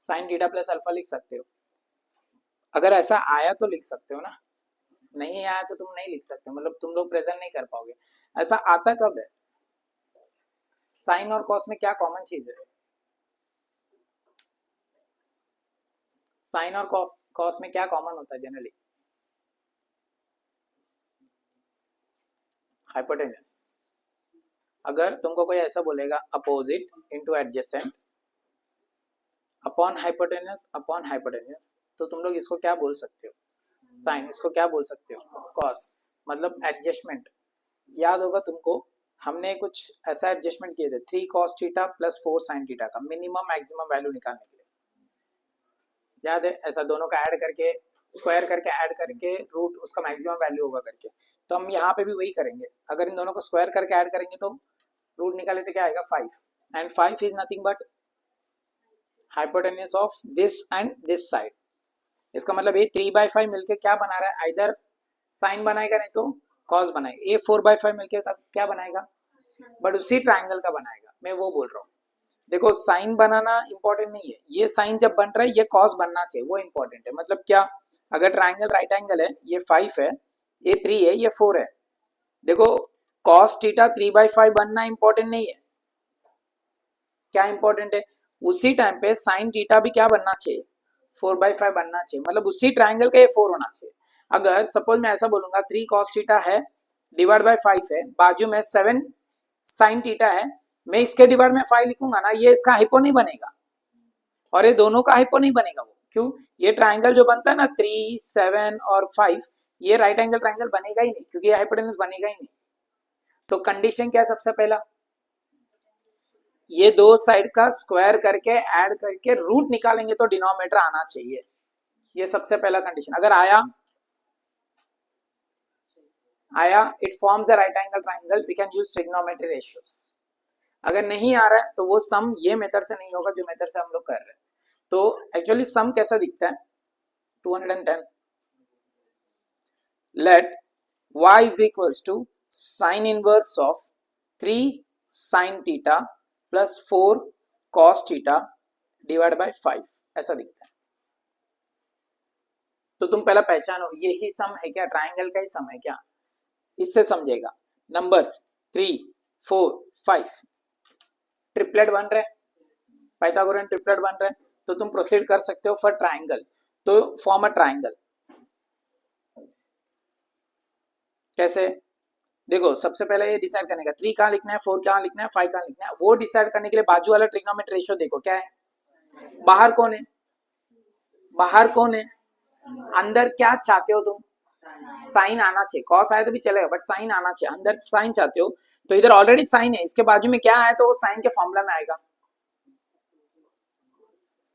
Sine theta plus alpha लिख सकते हो। अगर ऐसा आया तो लिख सकते हो ना, नहीं आया तो तुम नहीं लिख सकते, मतलब तुम लोग प्रेजेंट नहीं कर पाओगे। ऐसा आता कब है? साइन और कॉस में क्या कॉमन चीज है? साइन और कॉस में क्या कॉमन होता है जनरली? हाइपोटेन्यूज। अगर तुमको कोई ऐसा बोलेगा opposite into adjacent upon hypotenuse, तो तुम लोग इसको क्या बोल सकते हो? साइन। इसको क्या बोल सकते हो? कॉस। मतलब एडजस्टमेंट। याद होगा तुमको, हमने कुछ ऐसा एडजस्टमेंट किए थे 3 cos theta plus 4 sin theta का मिनिमम मैक्सिमम वैल्यू निकालने के लिए। याद है? ऐसा दोनों का ऐड करके, स्क्वायर करके, ऐड करके रूट उसका मैक्सिमम वैल्यू होगा करके। तो हम यहाँ पे भी वही करेंगे। अगर इन दोनों को स्क्वायर करके ऐड करेंगे तो रूट निकाले तो क्या आएगा? 5। And 5 is nothing but hypotenuse of this and this side. इसका मतलब ये 3/5 मिलके क्या बना रहा है? आइदर साइन बनाएगा नहीं तो कॉस बनाएगा। ये 4/5 मिलके क्या बनाएगा? बट उसी ट्राइंगल का बनाएगा। मैं वो बोल रहा हूँ। देखो साइन बनाना इंपॉर्टेंट नहीं है, ये साइन जब बन रहा है ये कॉस बनना चाहिए, वो इंपॉर्टेंट है। मतलब क्या? अगर ट्राइंगल राइट एंगल है, ये 5 है, ये 3 है, ये 4 है। देखो कॉस थीटा 3/5 बनना इंपॉर्टेंट नहीं है। क्या इंपॉर्टेंट है? उसी टाइम पे साइन थीटा भी क्या बनना चाहिए? 4/5 बनना चाहिए। मतलब उसी ट्राइंगल का ये 4 होना चाहिए। अगर सपोज मैं ऐसा बोलूंगा 3 cos थीटा है डिवाइड बाय 5 है, बाजू में 7 sin थीटा है, मैं इसके डिवाइड में 5 लिखूंगा ना, ये इसका हाइपो नहीं बनेगा और ये दोनों का हाइपो नहीं बनेगा। वो क्यों? ये ट्राइंगल जो बनता है ना 3, 7 और 5, ये राइट एंगल ट्राइंगल बनेगा ही नहीं, क्योंकि ये हाइपोटेन्यूज बनेगा ही नहीं। तो कंडीशन क्या है? सबसे पहला ये दो साइड का स्क्वायर करके ऐड करके रूट निकालेंगे तो डिनोमिनेटर आना चाहिए। ये सबसे पहला कंडीशन। अगर आया it forms a right angle triangle, we can use trigonometry ratios. अगर नहीं आ रहा है तो वो सम ये मेथड से नहीं होगा जो मेथड से हम लोग कर रहे हैं। तो एक्चुअली सम कैसा दिखता है? 210 late y is equals to sin inverse of 3 sin theta plus 4 cos theta divided by 5, ऐसा दिखता है। तो तुम पहला पहचानो यही सम है क्या? ट्राइंगल का ही सम है क्या? इससे समझेगा। नंबर्स 3, 4, 5 ट्रिपलेट बन रहे, पाइथागोरन ट्रिपलेट बन रहे, तो तुम प्रोसीड कर सकते हो फॉर ट्राइंगल। तो फॉर्म अ ट्राइंगल कैसे? देखो सबसे पहले ये डिसाइड करने का 3 कहाँ लिखना है, 4 कहाँ लिखना है, 5 कहाँ लिखना है। वो डिसाइड करने के लिए बाजू वाला ट्रिग्नोमेट्री रेशियो देखो क्या है। बाहर कौन है? बाहर कौन है? अंदर क्या चाहते हो तुम? साइन आना चाहिए। कॉस आया तो भी चलेगा बट साइन आना चाहिए। अंदर साइन चाहते हो तो इधर ऑलरेडी साइन है, इसके बाजू में क्या आया तो वो साइन के फॉर्मूला में आएगा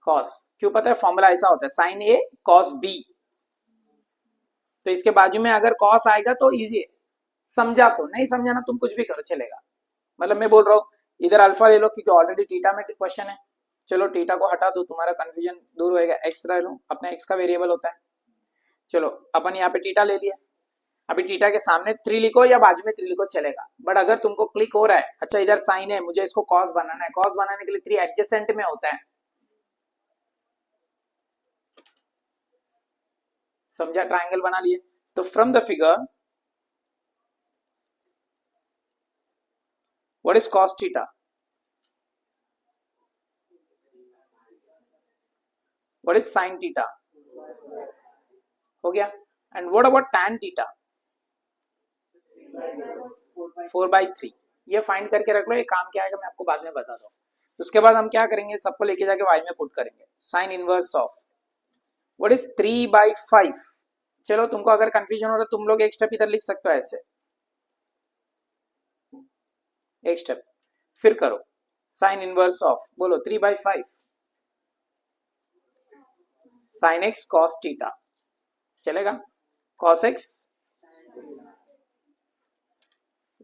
कॉस। क्यों? पता है फॉर्मूला ऐसा होता है साइन ए कॉस बी। तो इसके बाजू में अगर कॉस आएगा तो इजी है। समझा? तो नहीं समझा ना तुम कुछ भी करो चलेगा। मतलब मैं बोल रहा हूँ इधर अल्फा ले लो क्योंकि ऑलरेडी टीटा में क्वेश्चन है। चलो टीटा को हटा दो, तुम्हारा कंफ्यूजन दूर होएगा। एक्स रह लो, अपना एक्स का वेरिएबल होता है। चलो अपन यहाँ पे टीटा ले लिया। अभी टीटा के सामने 3 लिखो या बाजू में 3 लिखो चलेगा। बट अगर तुमको क्लिक हो रहा है अच्छा इधर साइन है, मुझे इसको कॉस बनाना है, कॉस बनाने के लिए 3 एडजेसेंट में होता है। समझा? ट्राइंगल बना लिए। तो from the figure what is cos theta? What is sine theta? हो गया। And what about tan theta? 4/3। ये फाइंड करके रख लो, ये काम क्या आएगा मैं आपको बाद में बता दूं। उसके बाद हम क्या करेंगे, सबको लेके जाके y में पुट करेंगे। Sign inverse of what is 3/5। चलो तुमको अगर कंफ्यूजन हो रहा है तुम लोग एक स्टेप इधर लिख सकते हो ऐसे, एक स्टेप फिर करो। साइन इनवर्स ऑफ बोलो 3/5 साइन एक्स कॉस थीटा, चलेगा? कॉस एक्स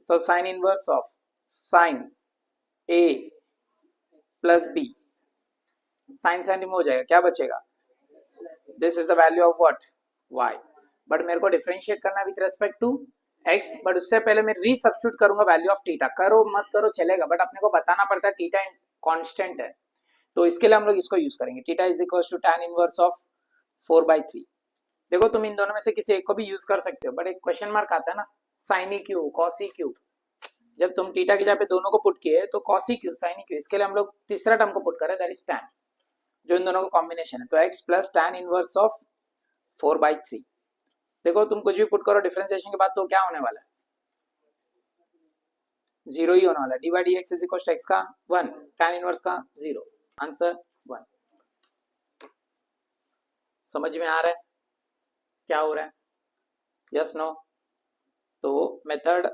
तो sine inverse of sine A plus B, sine sine remove हो जाएगा, क्या बचेगा? This is the value of what? y। But मेरे को डिफरेंशिएट करना with respect to x, but उससे पहले मैं रीसब्स्टिट्यूट करूंगा वैल्यू ऑफ थीटा। करो मत करो चलेगा, बट अपने को बताना पड़ता है थीटा कांस्टेंट है। तो इसके लिए हम लोग इसको यूज करेंगे, theta is equal to tan inverse of 4/3। देखो तुम इन दोनों में से किसी एक को भी यूज कर सकते हो, बट एक क्वेश्चन मार्क आता है ना, साइन क्यू कॉस क्यू। जब तुम थीटा की जगह पे दोनों को पुट किए तो कॉस क्यू साइन क्यू, इसके लिए हम लोग तीसरा टर्म को पुट करें, दैट इज tan, जो इन दोनों का कॉम्बिनेशन है। तो x plus tan inverse of 4/3। देखो तुम कुछ भी पुट करो डिफरेंशिएशन के बाद तो क्या होने वाला है, जीरो ही होने वाला है। D by d x is equal to x का 1, tan इनवर्स का 0, आंसर 1। समझ में आ रहा है क्या हो रहा है, यस नो? तो मेथड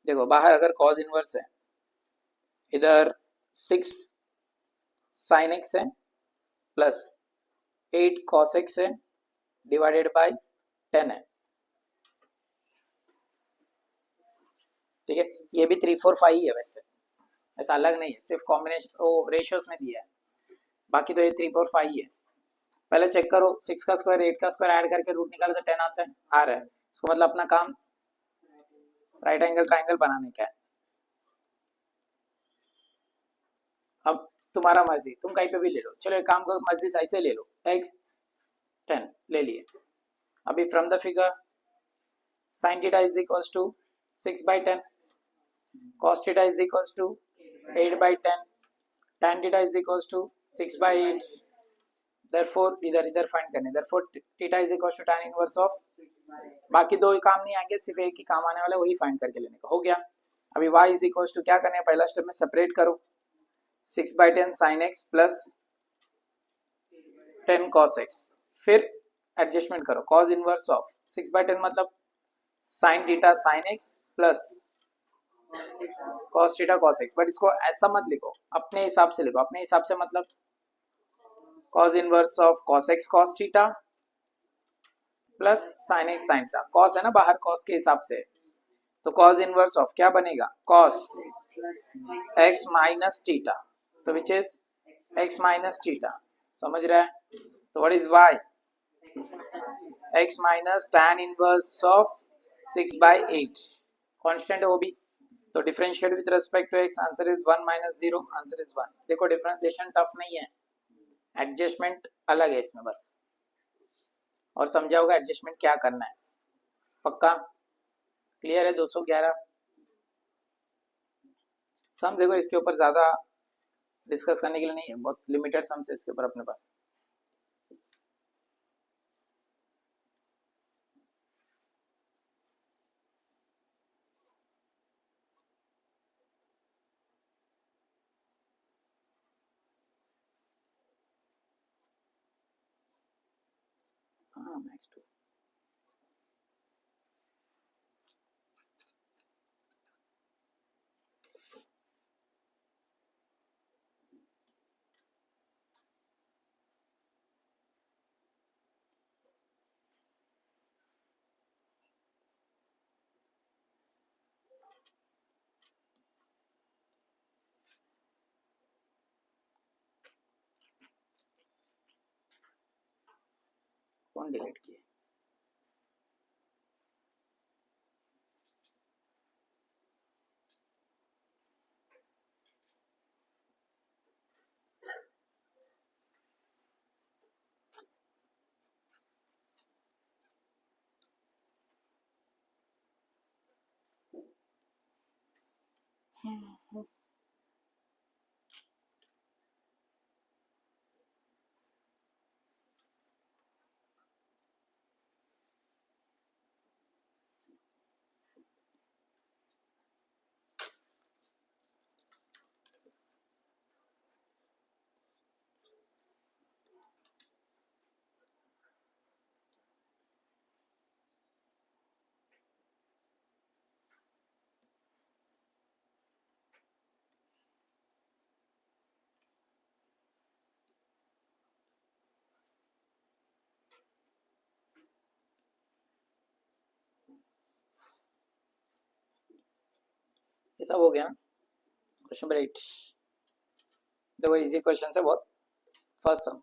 देखो, बाहर अगर cos इनवर्स है, इधर 6 sin x है प्लस 8 cos x है डिवाइडेड बाय 10 है, ठीक है। ये भी 3 4 5 ही है वैसे, ऐसा अलग नहीं है, सिर्फ कॉम्बिनेशन वो रेशियोज में दिया है, बाकी तो ये 3 4 5 ही है। पहले चेक करो, 6 का स्क्वायर 8 का स्क्वायर ऐड करके रूट निकाले तो 10 आता है, आ रहा है। इसको मतलब अपना काम राइट एंगल ट्राइंगल बनाने का है। अब तुम्हारा मर्जी, तुम कहीं पे भी ले लो, चलो एक काम करो, मर्जी ऐसे ले लो, x 10 ले लिए। अभी from the figure sin theta is equals to 6/10, cos theta is equals to 8/10, tan theta is equals to 6/8। Therefore इधर इधर फाइंड करने, therefore theta is equals to tan inverse of, बाकी दो ही काम नहीं आएंगे, सिर्फ एक ही काम आने वाला है, वही फाइंड करके लेने का, हो गया। अभी y इज इक्वल्स टू क्या करना है, पहला स्टेप में सेपरेट करो, 6/10 sin x plus 10 cos x, फिर एडजस्टमेंट करो, cos इनवर्स ऑफ 6/10 मतलब sin theta sin x plus cos theta cos x, but इसको ऐसा मत लिखो, अपने हिसाब से लिखो। अपने हिसाब से मतलब cos inverse of cos x cos theta plus sin x sin theta, cos है ना बाहर, cos के हिसाब से, तो cos इनवर्स ऑफ क्या बनेगा, cos x माइनस थीटा, तो which is x minus theta, समझ रहा है? तो what is y, x minus tan inverse of 6/8, constant है वो भी, तो differentiate with respect to x, answer is 1 minus 0, answer is 1। देखो डिफरेंशिएशन टफ नहीं है, एडजस्टमेंट अलग है इसमें बस, और समझा होगा एडजस्टमेंट क्या करना है, पक्का क्लियर है? 211 सम, देखो इसके ऊपर ज्यादा डिस्कस करने के लिए नहीं है, बहुत लिमिटेड सम्स है इसके ऊपर अपने पास। हाँ मैक्स 2, कौन डिलीट किए? ये सब हो गया ना? क्वेश्चन नंबर 8, देखो इजी क्वेश्चन है बहुत। फर्स्ट सम,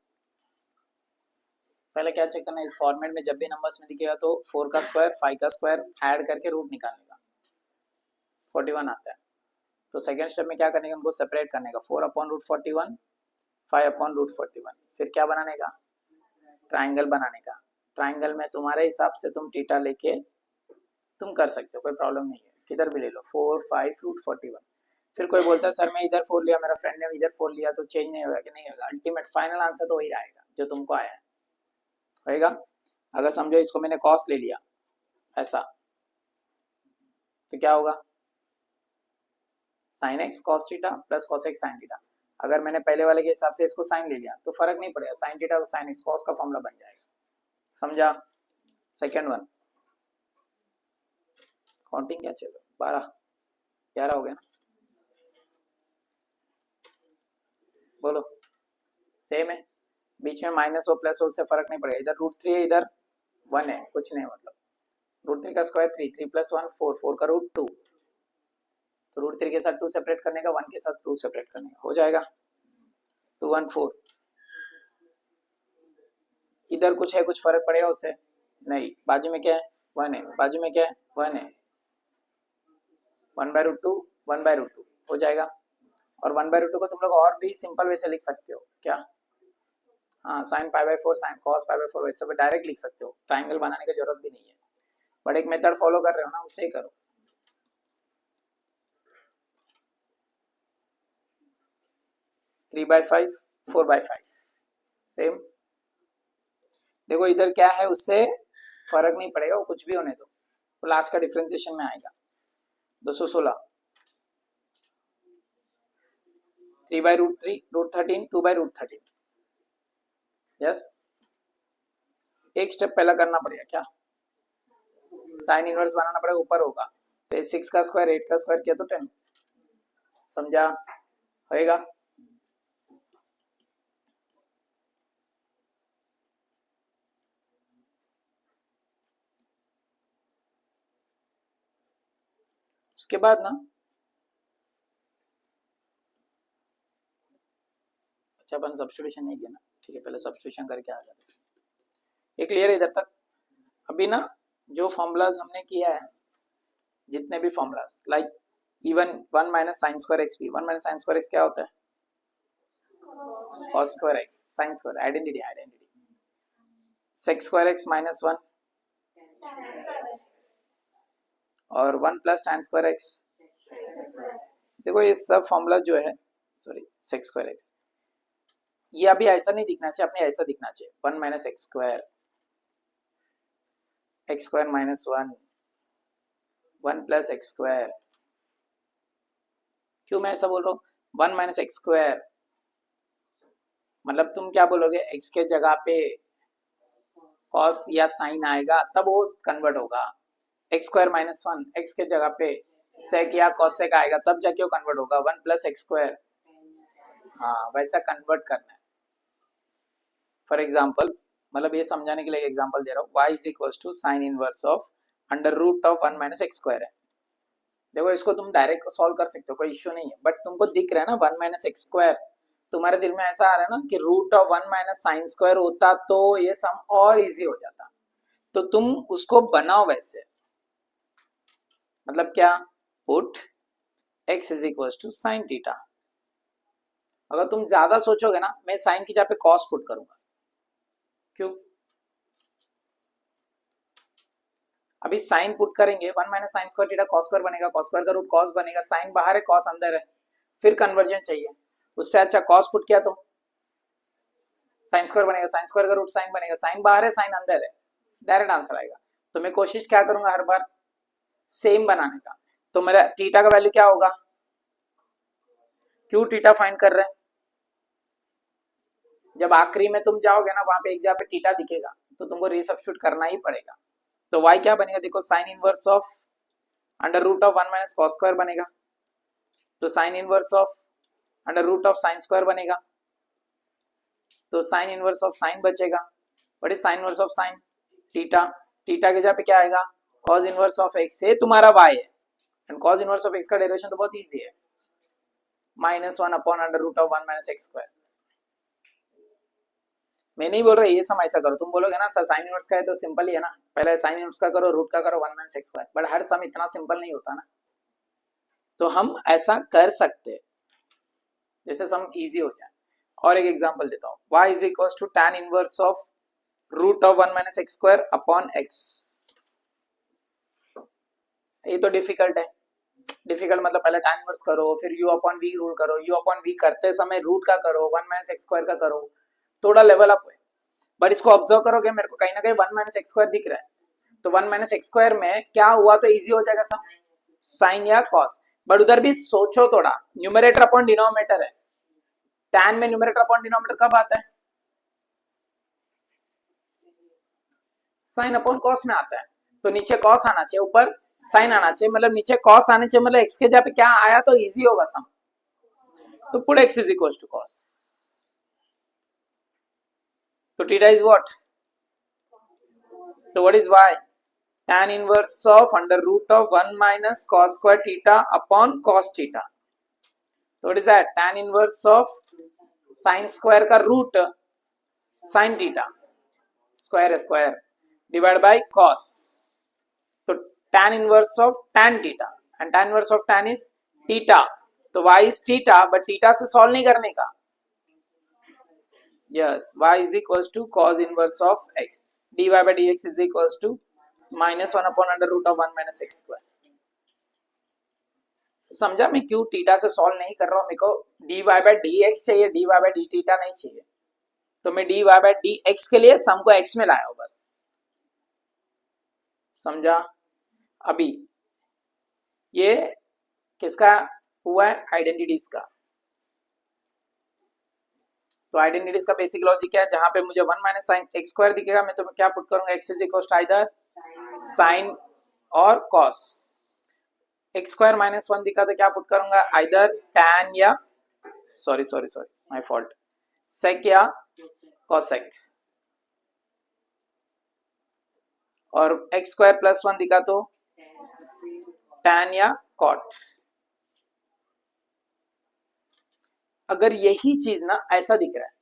पहले क्या चेक करना है, इस फॉर्मेट में जब भी नंबर्स में दिखेगा तो 4 का स्क्वायर 5 का स्क्वायर ऐड करके रूट निकालने का, 41 आता है। तो सेकेंड स्टेप में क्या करने का, उनको सेपरेट करने का, 4/√41, 5/√41, फिर क्या बनाने का, ट्राइंगल बनाने का। ट्राइंगल में तुम्हारे हिसाब से तुम थीटा लेके तुम कर सकते हो, कोई प्रॉब्लम नहीं है, किधर भी ले लो, 4/5√41। फिर कोई बोलता है सर मैं इधर 4 लिया, मेरा फ्रेंड ने इधर 4 लिया, तो चेंज नहीं होगा कि नहीं होगा, अल्टीमेट फाइनल आंसर तो वही आएगा जो तुमको आया है, होएगा। अगर समझो इसको मैंने कॉस ले लिया ऐसा, तो क्या होगा, sin x cos theta plus cos x sin theta. अगर मैंने पहले वाले के हिसाब से इसको साइन ले लिया तो फर्क नहीं पड़ेगा, sin थीटा तो sin x cos का फॉर्मूला बन जाएगा, समझा। सेकेंड वन, काउंटिंग क्या चलो 12 11 हो गया ना, बोलो सेम है, बीच में माइनस हो प्लस हो उससे फर्क नहीं पड़ेगा, इधर √3 है इधर 1 है, कुछ नहीं, मतलब √3 का स्क्वायर 3, 3 + 1 4, 4 का रूट 2, तो √3 के साथ 2 सेपरेट करने का, 1 के साथ 2 सेपरेट करने का, हो जाएगा 2 1 4। इधर कुछ है, कुछ फर्क पड़ेगा उससे नहीं, बाजू में क्या है 1 है, बाजू में क्या है 1 है, 1/√2 1/√2 हो जाएगा। और 1/√2 को तुम लोग और भी सिंपल वे से लिख सकते हो, क्या, हाँ sin π/4 sin cos π/4 वैसे भी डायरेक्ट लिख सकते हो, ट्राइंगल बनाने की जरूरत भी नहीं है, बट एक मेथड फॉलो कर रहे हो ना, उससे ही करो। थ्री बाई फाइव 4/5 सेम, देखो इधर क्या है उससे फर्क नहीं पड़ेगा, वो कुछ भी होने दो, तो लास्ट का डिफरेंशिएशन में आएगा 216, 3/√3 √13 2/√13, यस। एक स्टेप पहला करना पड़ेगा, क्या, साइन इनवर्स बनाना पड़ेगा, ऊपर होगा तो 6 का स्क्वायर 8 का स्क्वायर किया तो 10, समझा, होएगा। उसके बाद ना, अच्छा अपन सब्स्टिट्यूशन नहीं किया ना, ठीक है, पहले सब्स्टिट्यूशन करके आ जाते, ये क्लियर है इधर तक। अभी ना जो फॉर्मूलाज हमने किया है, जितने भी formulas like even 1 - sin² x भी, 1 - sin² x क्या होता है, cos² x sin², identity sec² x -1 और 1 + tan² x, देखो ये सब फॉर्मूला जो है, सॉरी sec² x, ये अभी ऐसा नहीं दिखना चाहिए, अपने ऐसा दिखना चाहिए 1 - x² x² - 1 1 + x², क्यों मैं ऐसा बोल रहा हूँ 1 - x², मतलब तुम क्या बोलोगे, x के जगह पे cos या sin आएगा तब वो कन्वर्ट होगा, x² - 1 x के जगह पे sec या cosec आएगा तब जाके वो कन्वर्ट होगा, 1 + x², हाँ वैसा कन्वर्ट करना है। फॉर एग्जाम्पल, मतलब ये समझाने के लिए एग्जाम्पल दे रहा हूँ, y = sin inverse of √1 - x² है, देखो इसको तुम डायरेक्ट सॉल्व कर सकते हो, कोई इश्यू नहीं है, बट तुमको दिख रहा है ना 1 - x², तुम्हारे दिल में ऐसा आ रहा है ना कि √1 - sin² होता तो ये सम और इजी हो जाता, तो तुम उसको बनाओ वैसे, मतलब क्या, पुट x = sin थीटा। अगर तुम ज्यादा सोचोगे ना, मैं साइन की जगह पे कॉस पुट करूंगा, क्यों, अभी साइन पुट करेंगे 1 - sin² थीटा cos² बनेगा, cos² का रूट cos बनेगा, साइन बाहर है cos अंदर है, फिर कन्वर्जन चाहिए, उससे अच्छा cos पुट किया तो sin² बनेगा, sin² का रूट साइन बनेगा, साइन बाहर है साइन अंदर है, डायरेक्ट आंसर आएगा। तो मैं कोशिश क्या करूंगा हर बार सेम बनाने का, तो मेरा थीटा का वैल्यू क्या होगा, क्यों थीटा फाइंड कर रहे हैं, जब आखिरी में तुम जाओगे ना वहां पे एक जगह पे थीटा दिखेगा तो तुमको रीसब्स्टिट्यूट करना ही पड़ेगा, तो y क्या बनेगा, देखो साइन इनवर्स ऑफ √1 - cos² बनेगा, तो साइन इनवर्स ऑफ √sin² बनेगा, तो साइन इनवर्स ऑफ साइन बचेगा, what is sine inverse of sign, theta, theta के जगह पे क्या आएगा, cos इनवर्स ऑफ x है तुम्हारा y है, and cos inverse of x का डेरिवेशन तो बहुत इजी है, -1/√1 - x²। मैं नहीं बोल रहा ये सम ऐसा करो, तुम बोलोगे ना सर साइन इनवर्स का है तो सिंपल ही है ना, पहले साइन इनवर्स का करो, रूट का करो 1 - x², बट हर सम इतना सिंपल नहीं होता ना, तो हम ऐसा कर सकते हैं, जैसे सम इजी हो जाए। और एक एग्जांपल देता हूँ, y is equal to tan inverse of root of 1 minus x square upon x. ये तो डिफिकल्ट है, डिफिकल्ट मतलब पहले tan इनवर्स करो, फिर u अपॉन v रूल करो, u अपॉन v करते समय रूट का करो, 1 माइनस एक्स स्क्वायर का करो, थोड़ा लेवल अप है। बट इसको ऑब्जर्व करोगे, मेरे को कहीं ना कहीं 1 माइनस एक्स स्क्वायर दिख रहा है, तो 1 माइनस एक्स स्क्वायर में क्या हुआ तो इजी हो जाएगा सब, साइन या कॉस। बट उधर भी सोचो थोड़ा, न्यूमरेटर अपॉन डिनोमिनेटर है, tan में न्यूमरेटर अपॉन डिनोमिनेटर कब आता है, साइन अपॉन कॉस में आता है। तो नीचे कॉस आना चाहिए, ऊपर साइन आना चाहिए, मतलब नीचे कॉस आने चाहिए, मतलब एक्स के जगह पे क्या आया तो इजी होगा सम। तो put x is equal to cos, तो थीटा इज व्हाट, तो what is y, tan inverse of under root of 1 minus cos square theta upon cos theta. So what is that, tan inverse of sin square का root sin theta square divided by cos, तो tan inverse of tan theta, and tan inverse of tan is theta, तो y is theta, but theta से solve नहीं करने का, yes, y is equals to cos inverse of x, dy by dx is equals to minus 1 upon under root of 1 minus x square। समझा मैं क्यों theta से solve नहीं कर रहा हूं, मेरे को dy by dx चाहिए, dy by d थीटा नहीं चाहिए, तो मैं dy by dx के लिए सम को x में लाया हूं बस, समझा। अभी ये किसका हुआ है, आइडेंटिटीज का। तो आइडेंटिटीज का बेसिक लॉजिक क्या है, जहां पे मुझे 1 माइनस साइन एक्स स्क्वायर दिखेगा, मैं तो मैं क्या पुट करूंगा, x is equal to either sine और कॉस, एक्स स्क्वायर माइनस 1 दिखा तो क्या पुट करूंगा, आइदर tan या सॉरी माय फॉल्ट, सेक या कॉसेक, और एक्स स्क्वायर प्लस 1 दिखा तो tan या कॉट। अगर यही चीज ना ऐसा दिख रहा है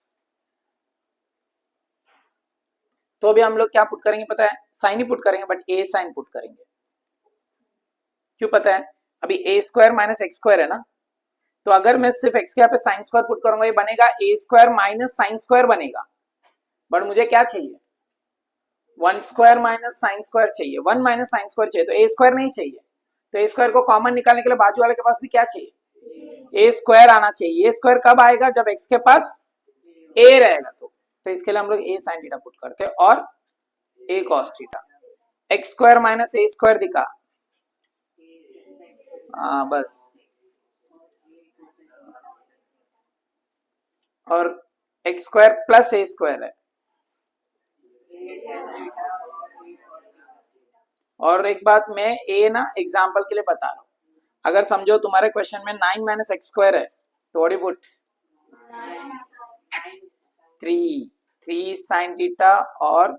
तो भी हम लोग क्या पुट करेंगे पता है, साइन ही पुट करेंगे, बट ए साइन पुट करेंगे। क्यों पता है, अभी ए स्क्वायर माइनस एक्स स्क्वायर है ना, तो अगर मैं सिर्फ एक्स के यहाँ पे साइन स्क्वायर पुट करूंगा, ये बनेगा ए स्क्वायर माइनस साइन स्क्वायर बनेगा, बट मुझे क्या चाहिए, 1 स्क्वायर माइनस साइन स्क्वायर चाहिए, 1 माइनस साइन स्क्वायर चाहिए, तो ए स्क्वायर नहीं चाहिए, तो ए स्क्वायर को कॉमन निकालने के लिए बाजू वाले के पास भी क्या चाहिए, ए स्क्वायर आना चाहिए। ए स्क्वायर कब आएगा, जब एक्स के पास ए रहेगा, तो इसके लिए हम लोग ए साइन थीटा पुट करते हैं और a cos theta, x square minus a square दिखा, हाँ बस, और x square plus a square है, और एक बात मैं ए ना एग्जाम्पल के लिए बता रहा हूं, अगर समझो तुम्हारे क्वेश्चन में 9 माइनस एक्स स्क्वायर है, तो what you put 3 sine theta और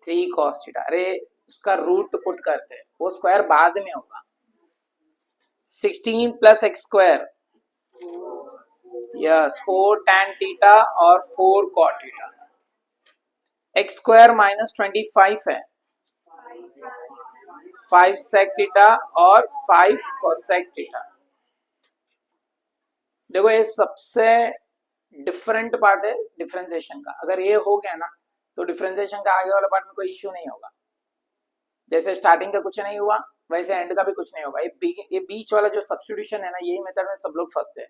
3 कॉस थीटा, अरे उसका रूट पुट करते हैं, वो स्क्वायर बाद में होगा, 16 plus x square, yes 4 tan theta और 4 cot theta, x square minus 25 है, 5 sec थीटा और 5 cosec थीटा। देखो ये सबसे डिफरेंट पार्ट है डिफरेंशिएशन का, अगर ये हो गया ना तो डिफरेंशिएशन का आगे वाला पार्ट में कोई इश्यू नहीं होगा, जैसे स्टार्टिंग का कुछ नहीं हुआ वैसे एंड का भी कुछ नहीं होगा। ये बीच वाला जो सब्स्टिट्यूशन है ना, यही मेथड में सब लोग फंसते हैं।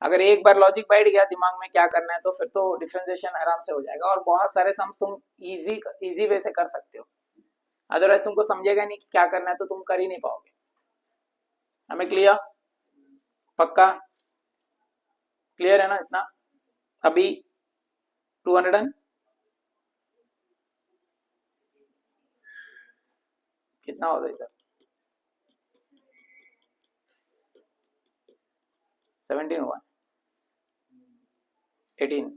अगर एक बार लॉजिक बैठ गया दिमाग में क्या करना है, तो फिर तो डिफरेंशिएशन आराम से हो जाएगा, और बहुत सारे सम्स तुम इजी वे से कर सकते हो, अदरवाइज तुमको समझेगा नहीं कि क्या करना है तो तुम कर ही नहीं पाओगे। हमें क्लियर, पक्का क्लियर है ना इतना। अभी 200 कितना होता है इधर, 17 हुआ, 18।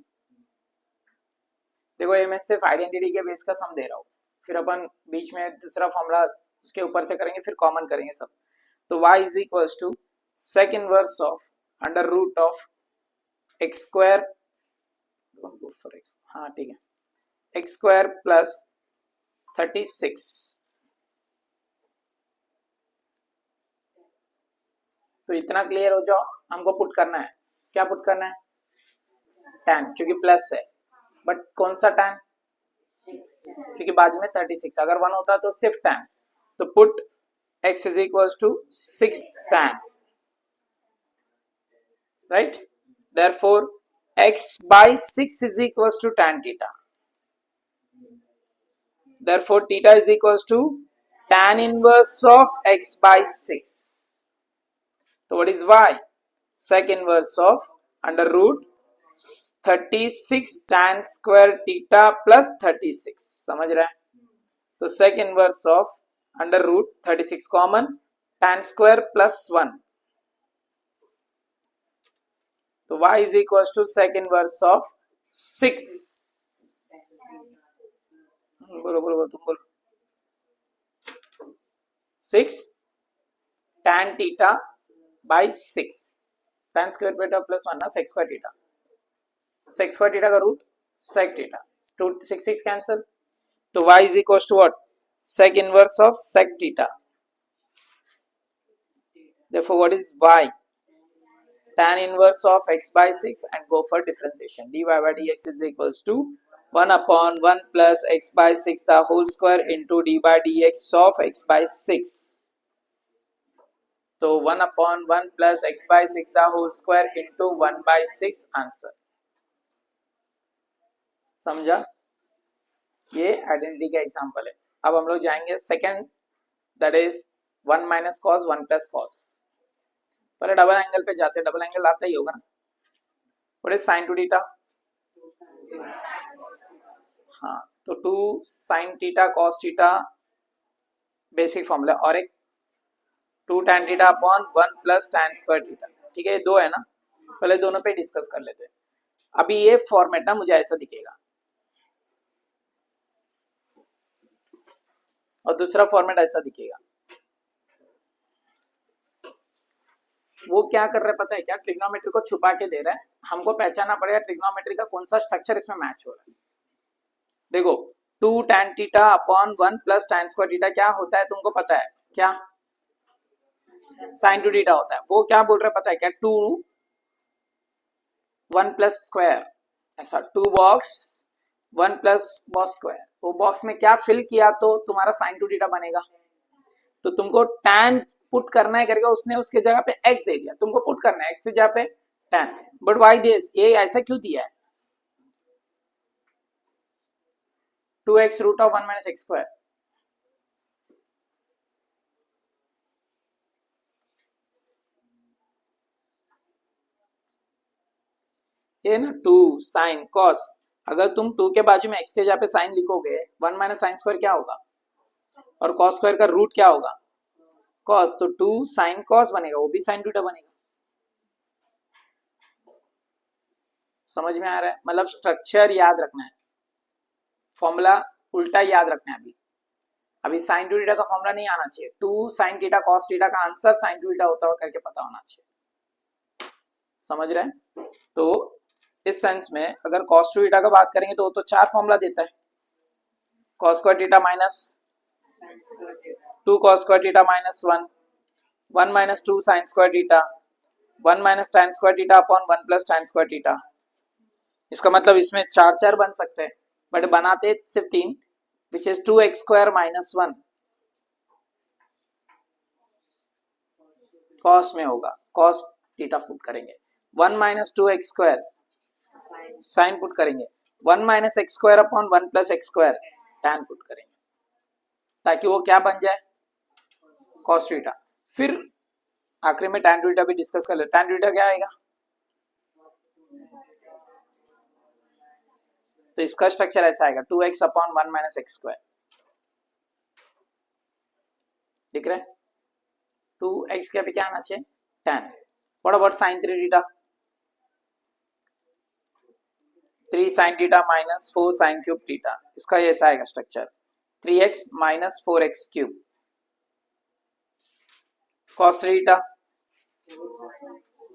देखो ये मैं सिर्फ आइडेंटिटी के बेस का सम दे रहा हूँ, फिर अपन बीच में दूसरा फॉर्मूला उसके ऊपर से करेंगे, फिर कॉमन करेंगे सब। तो y is equal to sec inverse of under root of x square, हाँ ठीक है, एक्स स्क्वायर प्लस 36 तो इतना क्लियर हो जाओ, हमको पुट करना है, क्या पुट करना है, tan, क्योंकि प्लस है, बट कौन सा tan, क्योंकि बाजू में 36, अगर 1 होता तो सिर्फ tan, तो put x is equal to 6 tan, right? Therefore x by 6 is equals to tan theta. Therefore theta is equals to tan inverse of x by 6. So what is y? Sec inverse of under root 36 tan square theta plus 36. समझ रहा है? तो sec inverse of under root 36 common, tan square plus 1. तो y is equals to sec inverse of 6. बोलो बोलो तुम बोलो, 6 tan theta by 6, tan square theta plus 1 ना, sec square theta, sec square theta का रूट sec theta, 2 6 6 cancel, तो y is equals to what, sec inverse of sec theta. Therefore what is y? Tan inverse of x by 6 and go for differentiation. dy by dx is equals to 1 upon 1 plus x by 6 the whole square into d by dx of x by 6. तो 1 upon 1 plus x by 6 the whole square into 1 by 6 answer. समझा? ये identity का example है. अब हम लोग जाएंगे second, that is 1 minus cos 1 plus cos. पहले डबल एंगल पे जाते हैं, डबल एंगल आता ही होगा ना. What is sin 2 theta? हाँ, तो 2 sin theta cos theta basic formula, और एक 2 tan theta upon 1 plus tan square theta. ठीक है, ये दो है ना, पहले दोनों पे डिस्कस कर लेते हैं. अभी ये फॉर्मेट ना मुझे ऐसा दिखेगा और दूसरा फॉर्मेट ऐसा दिखेगा. वो क्या कर रहे हैं पता है क्या, ट्रिग्नोमेट्री को छुपा के दे रहा है, हमको पहचानना पड़ेगा ट्रिग्नोमेट्री का कौन सा स्ट्रक्चर इसमें मैच हो रहा है. देखो 2 tan theta upon 1 plus tan square theta क्या होता है तुमको पता है क्या, sin 2 थीटा होता है. वो क्या बोल रहे हैं पता है क्या, 2 1 प्लस स्क्वायर, ऐसा 2 बॉक्स 1 प्लस बॉक्स स्क्वायर, वो बॉक्स में क्या फिल किया तो तुम्हारा sin 2 थीटा बनेगा. तो तुमको tan पुट करना है करके उसने उसके जगह पे x दे दिया, तुमको पुट करना है x की जगह पे tan. बट व्हाई दिस, ये ऐसा क्यों दिया है, 2x root of 1 minus x square. ये ना 2 sin cos, अगर तुम 2 के बाजू में x के जगह पे sin लिखोगे 1 माइनस साइन स्क्वायर क्या होगा, और cos स्क्वायर का रूट क्या होगा cos, तो 2 sin cos बनेगा, वो भी sin थीटा बनेगा. समझ में आ रहा है? मतलब स्ट्रक्चर याद रखना है, फॉर्मूला उल्टा याद रखना है. अभी sin 2 थीटा का फॉर्मूला नहीं आना चाहिए, 2 sin थीटा cos थीटा का आंसर sin 2 थीटा होता हुआ करके पता होना चाहिए. समझ रहे हैं? तो इस सेंस में अगर cos 2 थीटा का बात करेंगे तो वो तो 4 फॉर्मूला देता है, cos square theta minus 2 cos square theta minus 1, 1 minus 2 sin square theta, 1 minus tan square theta upon 1 plus tan square theta. इसका मतलब इसमें 4 बन सकते हैं, बट बनाते सिर्फ 3, which is 2x square minus 1 cos में होगा, cos थीटा पुट करेंगे, 1 minus 2x square sin put करेंगे, 1 minus x square upon 1 plus x square tan put करेंगे, ताकि वो क्या बन जाए cos थीटा. फिर आखिरी में tan थीटा भी डिस्कस कर ले. tan थीटा क्या आएगा, तो इसका स्ट्रक्चर ऐसा आएगा 2x upon 1 minus x square. दिख रहा है, 2x के अभी क्या आना चाहिए tan. What about sin 3 theta, 3 sin theta minus 4 sin cube theta, इसका ऐसा आएगा structure 3x minus 4x cube. cos 3 theta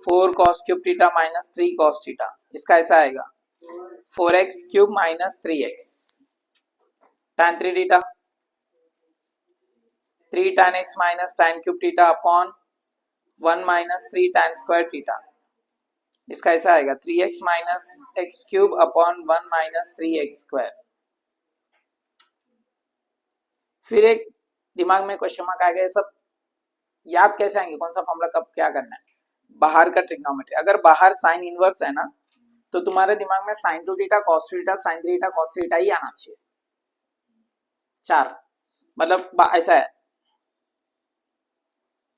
4 cos cube theta minus 3 cos theta, इसका ऐसा आएगा 4x cube minus 3x. tan 3 theta 3 tan x minus tan cube theta upon 1 minus 3 tan square theta, इसका ऐसा आएगा 3x minus x cube upon 1 minus 3x square. फिर एक दिमाग में क्वेश्चन मार्क आएगा, ये सब याद कैसे आएंगे, कौन सा फॉर्मूला कब क्या करना है। बाहर का ट्रिग्नोमेट्री, अगर बाहर साइन इनवर्स है ना तो तुम्हारे दिमाग में sine 2 theta cos theta sine 3 theta cos theta ही आना चाहिए। 4 मतलब ऐसा है,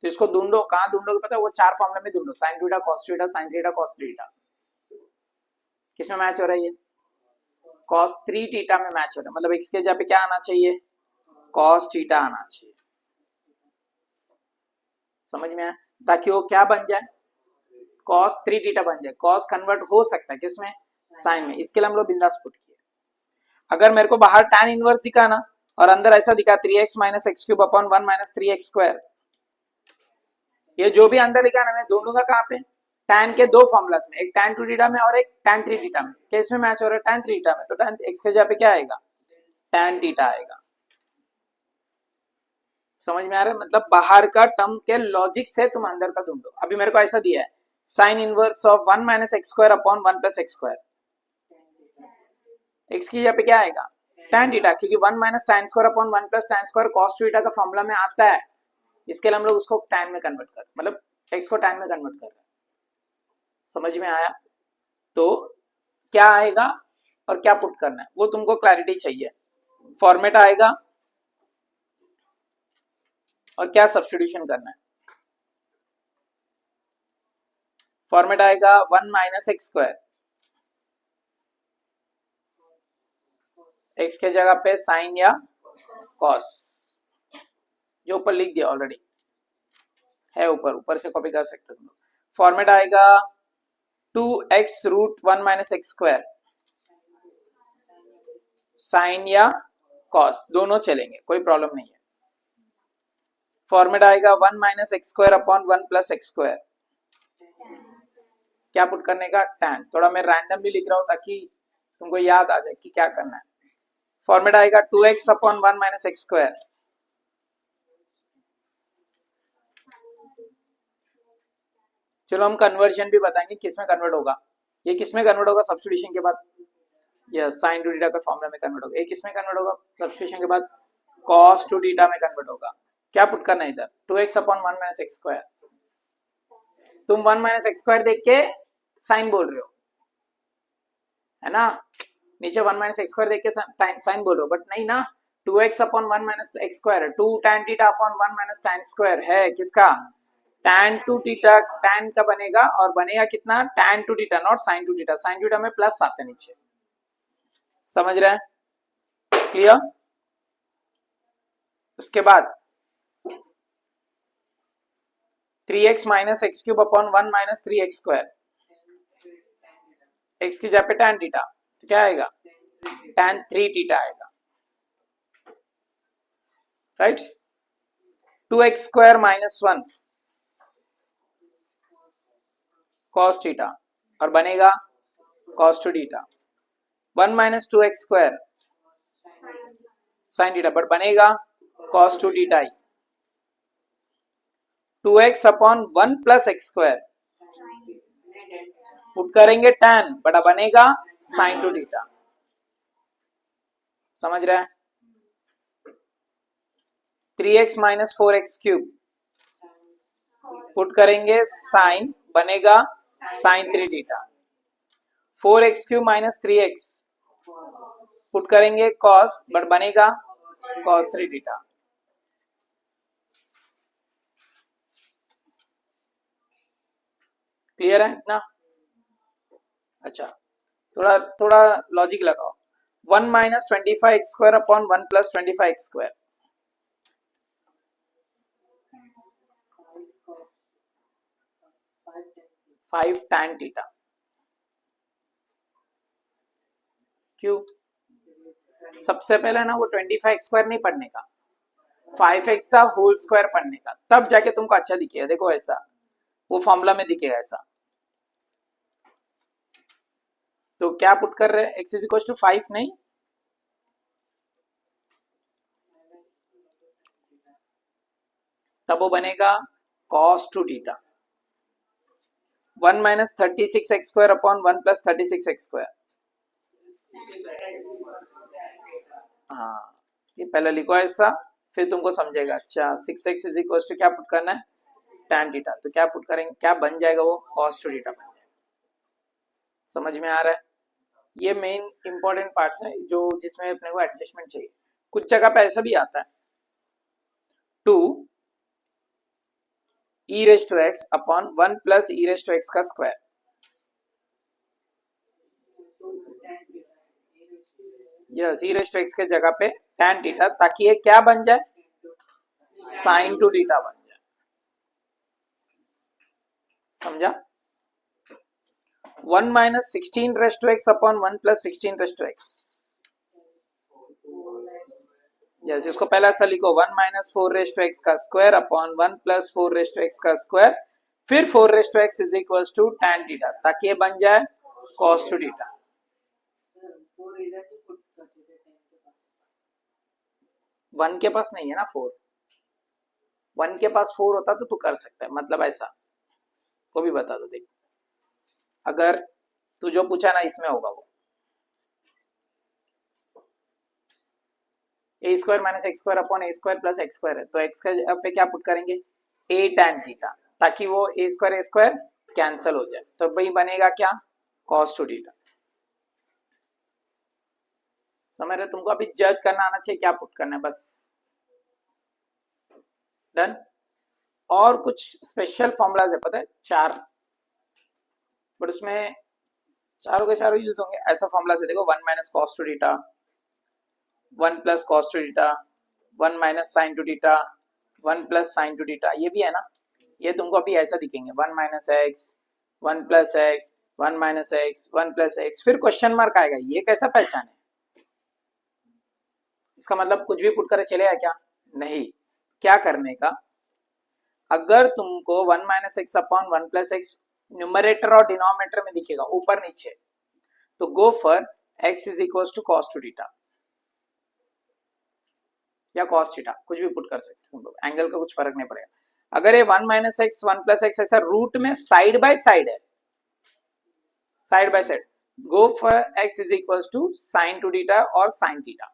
तो इसको ढूंढो, कहाँ ढूंढोगे पता है, वो 4 फॉर्मूला में ढूंढो, sine theta cos theta sine theta cos theta. किसमें मैच हो रहा है ये, कॉस 3 थीटा में मैच हो रहा है, मतलब x के जगह पे क्या आना चाहिए, कॉस थीटा आना चाहिए। समझ में आया, ताकि वो क्या बन जाए, कॉस 3 थीटा बन जाए। कॉस कन्वर्ट हो सकता है किसमें, साइन में, इसके लिए हम लोग बिंदास पुट किए। अगर मेरे को बाहर tan इनवर्स दिखा ना और अंदर ऐसा दिखा 3x minus x cube upon 1 minus 3x square, ये जो भी अंदर लिखा ना मैं ढूंढूंगा कहाँ पे, tan के 2 फॉर्मुलास में, एक tan 2 थीटा में और एक tan 3 थीटा में। किस में मैच हो रहा है, tan 3 थीटा में, तो tan x के जगह पे क्या आएगा, tan थीटा आएगा। समझ में आ रहा है, मतलब बाहर का टर्म के लॉजिक से तुम अंदर का ढूंढो। अभी मेरे को ऐसा दिया है sign inverse of 1 minus x square upon 1 plus x square, x की जगह पे क्या आएगा, tan थीटा, क्योंकि 1 minus tan square upon 1 plus tan square cos theta का फॉर्मूला में आता है, इसके लिए हम लोग उसको tan में कन्वर्ट कर, मतलब x को tan में कन्वर्ट कर रहे हैं। समझ में आया, तो क्या आएगा और क्या पुट करना है वो तुमको क्लैरिटी चाहिए। फॉर्मेट आएगा और क्या सब्स्टिट्यूशन करना है, फॉर्मेट आएगा 1 माइनस एक्स स्क्वायर, एक्स के जगह पे साइन या कॉस, जो ऊपर लिख दिया ऑलरेडी है, ऊपर से कॉपी कर सकते तुम। फॉर्मेट आएगा 2x root 1 minus x square, sine या कॉस दोनों चलेंगे, कोई प्रॉब्लम नहीं है। फॉर्मेट आएगा 1 minus x square upon 1 plus x square, क्या पुट करने का, tan। थोड़ा मैं रैंडमली लिख रहा हूं ताकि तुमको याद आ जाए कि क्या करना है। फॉर्मेट आएगा 2x upon 1 minus x square, चलो हम कन्वर्जन भी बताएंगे किसमें कन्वर्ट होगा। ये किसमें कन्वर्ट होगा, सब्स्टिट्यूशन के बाद, यस साइन टू थीटा का फॉर्मूला में कन्वर्ट होगा। ये किसमें कन्वर्ट होगा, सब्स्टिट्यूशन के बाद cos टू थीटा में कन्वर्ट होगा। क्या पुट करना है इधर, 2x upon 1 minus x square, तुम 1 माइनस एक्स स्क्वायर देख के साइन बोल रहे हो है ना, नीचे 1 माइनस एक्स स्क्वायर देख के साइन बोल रहे हो, बट नहीं ना, 2x upon 1 minus x square है, 2 tan theta upon 1 minus tan square है किसका, tan टू थीटा, tan का बनेगा और बनेगा कितना, tan two theta not sin two theta, sin theta में प्लस आता है नीचे। समझ रहे हैं, क्लियर। उसके बाद 3x minus x cube upon 1 minus 3x square, x की जगह पे tan थीटा, तो क्या आएगा, tan 3 थीटा आएगा, right. 2x square minus 1 cos theta और बनेगा cos two theta, 1 minus 2x square sin theta, but बनेगा cos टू थीटा ही। 2x upon 1 plus x square, put करेंगे tan, बड़ा बनेगा sin टू थीटा। समझ रहे हैं, 3x minus 4x cube, put करेंगे sin, बनेगा sin 3 theta. 4x cube minus 3x, put करेंगे cos, बट बनेगा cos 3 थीटा। क्लियर है ना, अच्छा थोड़ा थोड़ा लॉजिक लगाओ, 1 minus 25 x square upon 1 plus 25 x square, 5 tan theta, क्यों, सबसे पहले ना वो 25 एक्स स्क्वायर नहीं पढ़ने का, 5x का होल स्क्वायर पढ़ने का, तब जाके तुमको अच्छा दिखेगा। देखो ऐसा वो फॉर्मूला में दिखेगा ऐसा, तो क्या पुट कर रहे हैं, x इज इक्वल टू 5 नहीं, तब वो बनेगा cos two theta, 1 minus 36x² upon 1 plus 36x²। हाँ, ये पहले लिखो ऐसा, फिर तुमको समझेगा। अच्छा 6x इज इक्वल टू क्या पुट करना है, tan थीटा। तो क्या पुट करेंगे, क्या बन जाएगा वो, cos 2 थीटा बन जाएगा। समझ में आ रहा है? ये मेन इंपॉर्टेंट पार्ट्स है जो जिसमें अपने को एडजस्टमेंट चाहिए। कुछ जगह पे ऐसा भी आता है 2 e raise to x upon 1 plus e raise to x का square. Yes, e raise to x के जगह पे tan थीटा, ताकि ये क्या बन जाए, sin 2 थीटा बन जाए। समझा? 1 minus 16 raise to x upon 1 plus 16 raise to x। Yes, इसको पहला ऐसा लिखो 1 माइनस 4 रेज टू x का square upon 1 plus 4 raise to x का स्क्वायर, फिर 4 raise to x is equal to tan theta, ताकि ये बन जाए cos 2 थीटा। 1 के पास नहीं है ना 4, 1 के पास 4 होता तो तू कर सकता है, मतलब ऐसा। वो भी बता दो, देख अगर तू जो पूछा ना इसमें होगा वो a square minus x square upon a square plus x square है, तो एक्स के पे क्या पुट करेंगे, ए tan थीटा, ताकि वो ए स्क्वायर कैंसिल हो जाए। तो भाई बनेगा क्या, cos 2 थीटा। समझ रहे? तुमको अभी जज करना आना चाहिए क्या पुट करना है, बस। डन। और कुछ स्पेशल फॉर्मूलाज है पता है, 4, बट उसमें चारों के चारों यूज होंगे। ऐसा फॉर्मूला से देखो 1 minus cos 2 theta, 1 plus cos 2 theta, 1 minus sin 2 theta, 1 plus sin 2 theta. ये भी है ना, ये तुमको अभी ऐसा दिखेंगे 1 minus x, 1 plus x, 1 minus x, 1 plus x, फिर क्वेश्चन मार्क आएगा। ये कैसा पहचाने, इसका मतलब कुछ भी पुट करे चलेगा क्या, नहीं। क्या करने का, अगर तुमको 1 minus x upon 1 plus x numerator और डिनोमिनेटर में दिखेगा ऊपर नीचे, तो go for x is equal to cos 2 theta या cos थीटा, कुछ भी पुट कर सकते हो तुम लोग, एंगल का कुछ फर्क नहीं पड़ेगा। अगर ये 1 माइनस एक्स 1 प्लस एक्स ऐसा रूट में साइड बाय साइड है, side by side, go for x is equal to sin 2 theta और sin theta.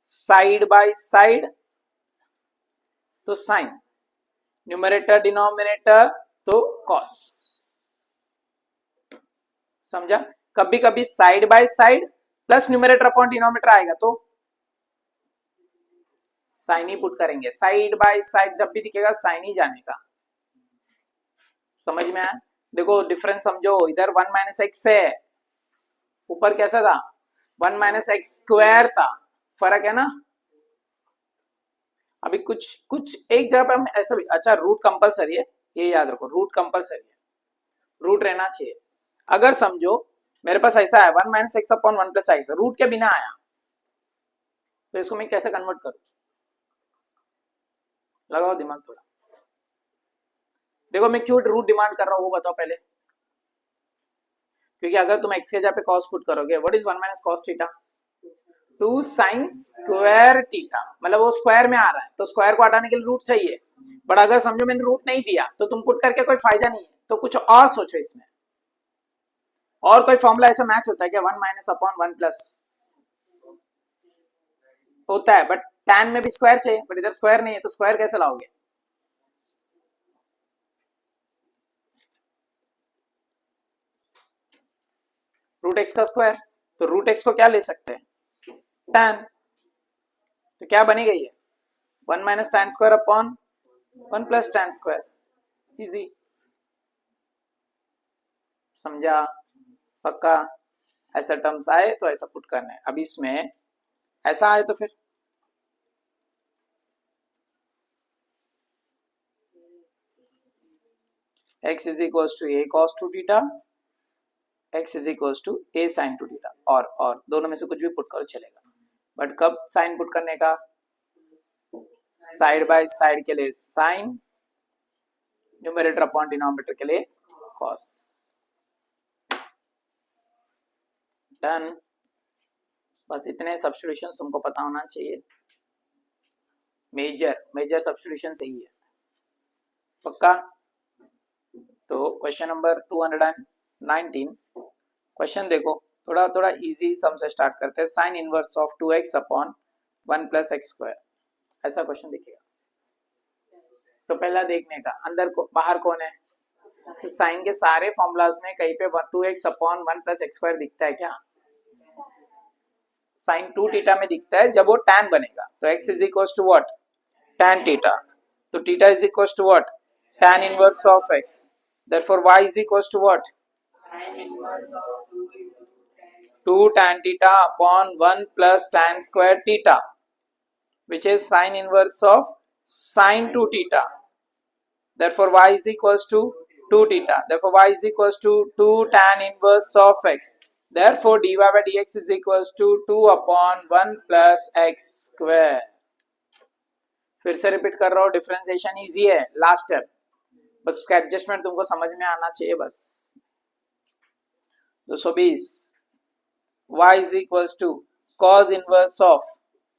Side by side तो साइन, न्यूमरेटर डिनोमिनेटर तो कॉस। समझा? कभी कभी side by side plus numerator upon denominator आएगा तो साइन ही पुट करेंगे। साइड बाय साइड जब भी दिखेगा साइन ही जाने का। समझ में आया? देखो डिफरेंस समझो, इधर 1 माइनस एक्स है, ऊपर कैसा था 1 माइनस एक्स स्क्वायर था, फर्क है ना। अभी कुछ कुछ एक जगह पे हम ऐसा भी, अच्छा रूट कंपलसरी है, ये याद रखो, रूट कंपलसरी है, रूट रहना चाहिए। अगर समझो मेरे पास ऐसा है 1 minus x upon 1 plus x, root के बिना आया, तो इसको मैं कैसे कन्वर्ट करूं, लगाओ दिमाग थोड़ा। देखो मैं क्यों रूट डिमांड कर रहा हूं वो बताओ पहले, क्योंकि अगर तुम एक्स के जगह पे कॉस पुट करोगे, what is 1 minus cos theta, 2 sine square theta, मतलब वो स्क्वायर में आ रहा है तो स्क्वायर को हटाने के लिए रूट चाहिए। बट अगर समझो मैंने रूट नहीं दिया तो तुम पुट करके कोई फायदा नहीं है, तो कुछ और सोचो इसमें। और कोई फॉर्मूला ऐसा मैच होता है क्या, 1 माइनस अपॉन 1 प्लस होता है, बट tan में भी स्क्वायर चाहिए, बट इधर स्क्वायर नहीं है, तो स्क्वायर कैसे लाओगे। रूट एक्स का स्क्वायर, तो रूट एक्स को क्या ले सकते हैं, tan, तो क्या बनेगा ये 1 minus tan square upon 1 plus tan square, easy. समझा? पक्का? ऐसा टर्म्स आए तो ऐसा पुट करना है। अब इसमें ऐसा आए तो फिर x is equal to a cos 2 theta, x is equal to a sin 2 theta, और दोनों में से कुछ भी पुट करो चलेगा। बट कब साइन पुट करने का, साइड बाय साइड के लिए साइन, न्यूमरेटर अपॉन डिनोमिनेटर के लिए cos। डन। बस इतने सब्स्टिट्यूशन तुमको पता होना चाहिए, मेजर सब्स्टिट्यूशन सही है। पक्का? तो क्वेश्चन नंबर 219, क्वेश्चन देखो, थोड़ा थोड़ा इजी सम से स्टार्ट करते हैं। Sign inverse of 2x upon 1 plus x square, ऐसा क्वेश्चन दिखेगा। तो पहला देखने का अंदर को बाहर कौन है, तो साइन के सारे फॉर्मूलाज में कहीं पे 2x upon 1 plus x square दिखता है क्या? साइन 2 थीटा में दिखता है जब वो tan बनेगा, तो x is equal to what, tan theta, तो theta is equal to what, tan inverse of x, therefore y is equal to what, 2 tan theta upon 1 plus tan square theta, which is sin inverse of sin 2 theta. Therefore y is equals to 2 theta. Therefore y is equals to 2 tan inverse of x. Therefore dy by dx is equals to 2 upon 1 plus x square. फिर से repeat कर रहा हूँ, differentiation easy है, last step, बस उसका adjustment तुमको समझ में आना चाहिए बस। 220 y is equals to cos inverse of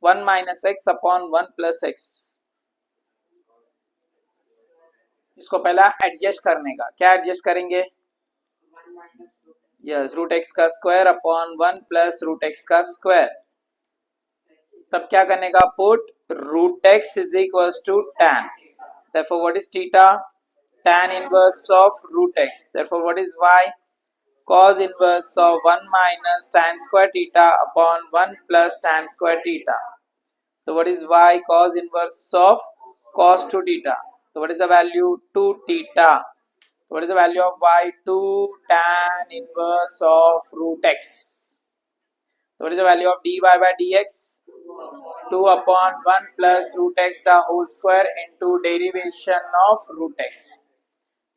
1 minus x upon 1 plus x। इसको पहला एडजस्ट करने का, क्या एडजस्ट करेंगे, यस, रूट एक्स का स्क्वायर अपॉन 1 प्लस रूट एक्स का स्क्वायर। तब क्या करने का, put root x is equals to tan, therefore what is theta, tan inverse of root x, therefore what is y, cos inverse of 1 minus tan square theta upon 1 plus tan square theta. So what is y, cos inverse of cos 2 theta, so what is the value, 2 theta. So what is the value of y, 2 tan inverse of root x. So what is the value of dy by dx, 2 upon 1 plus root x the whole square into derivation of root x.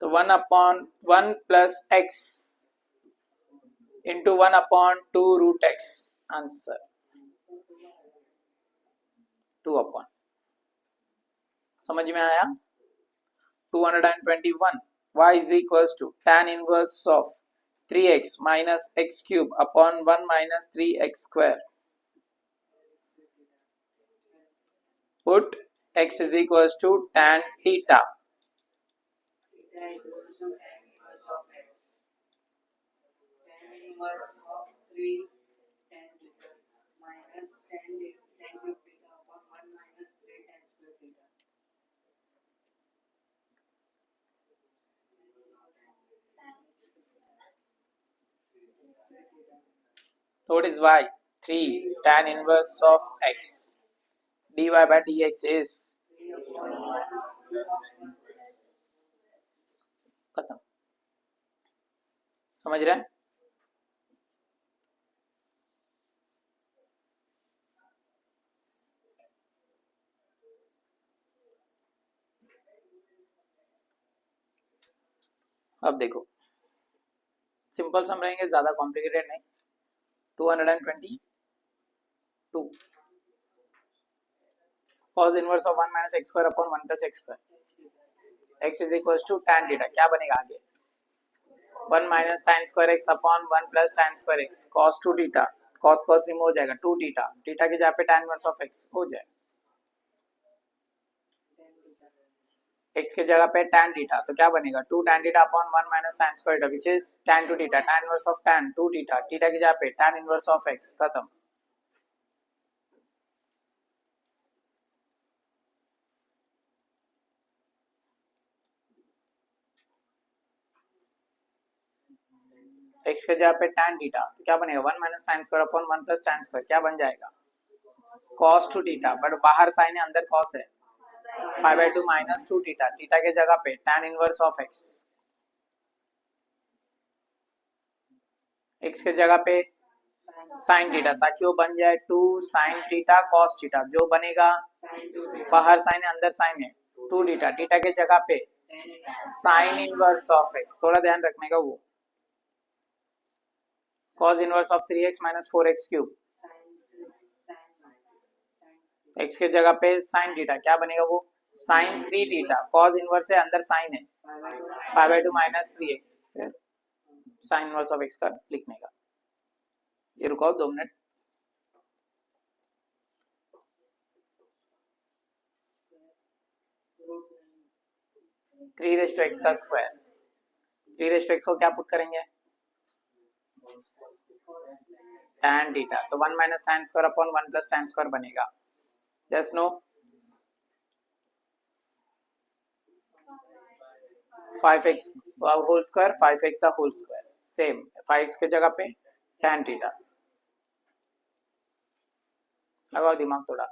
So 1 upon 1 plus x into 1 upon 2 root x, answer 2 upon, समझ में आया। 221 y is equals to tan inverse of 3x minus x cube upon 1 minus 3x square. Put x is equals to tan theta. So what is y, 3 tan inverse of x, dy by dx is खत्म, समझ रहे हैं। अब देखो, simple सम रहेंगे, ज्यादा complicated नहीं। 222 cos inverse of 1 minus x square upon 1 plus x square, x is equals to tan theta, क्या बनेगा आगे, 1 minus sin square x upon 1 plus tan square x, cos 2 theta, cos cos remove हो जाएगा, 2 theta, theta की जगह पे tan inverse of x हो जाएगा, x के जगह पे tan theta, तो क्या बनेगा, 2 tan theta upon 1 minus tan square theta, which is tan 2 theta, tan inverse of tan 2 theta, theta की जगह पे tan inverse of x, खत्म। x के जगह पे tan theta, तो क्या बनेगा, 1 minus tan square upon 1 plus tan square, क्या बन जाएगा, cos 2 theta, बट बाहर साइन है अंदर cos है, 5/2 minus 2 theta, theta के जगह पे tan inverse of x, x के जगह पे sin theta, ताकि वो बन जाए 2 sin theta cos theta, जो बनेगा, बाहर साइन है अंदर साइन है, 2 theta, theta के जगह पे sin inverse of x, थोड़ा ध्यान रखने का, वो cos inverse of 3x minus 4x cube, x के जगह पे sin theta, क्या बनेगा वो, sin 3 theta, cos inverse है अंदर sin है, 5/2 minus 3x, फिर sin inverse of x का लिखने का। ये रुकाओ 2 minute, three raise to x का स्क्वायर, 3 रेस्ट टू एक्स को क्या पुट करेंगे, tan थीटा, तो 1 minus tan square upon 1 plus tan square बनेगा। Just know 5x whole square 5x the whole square, same 5x के जगह पे tan थीटा। लगाओ दिमाग थोड़ा,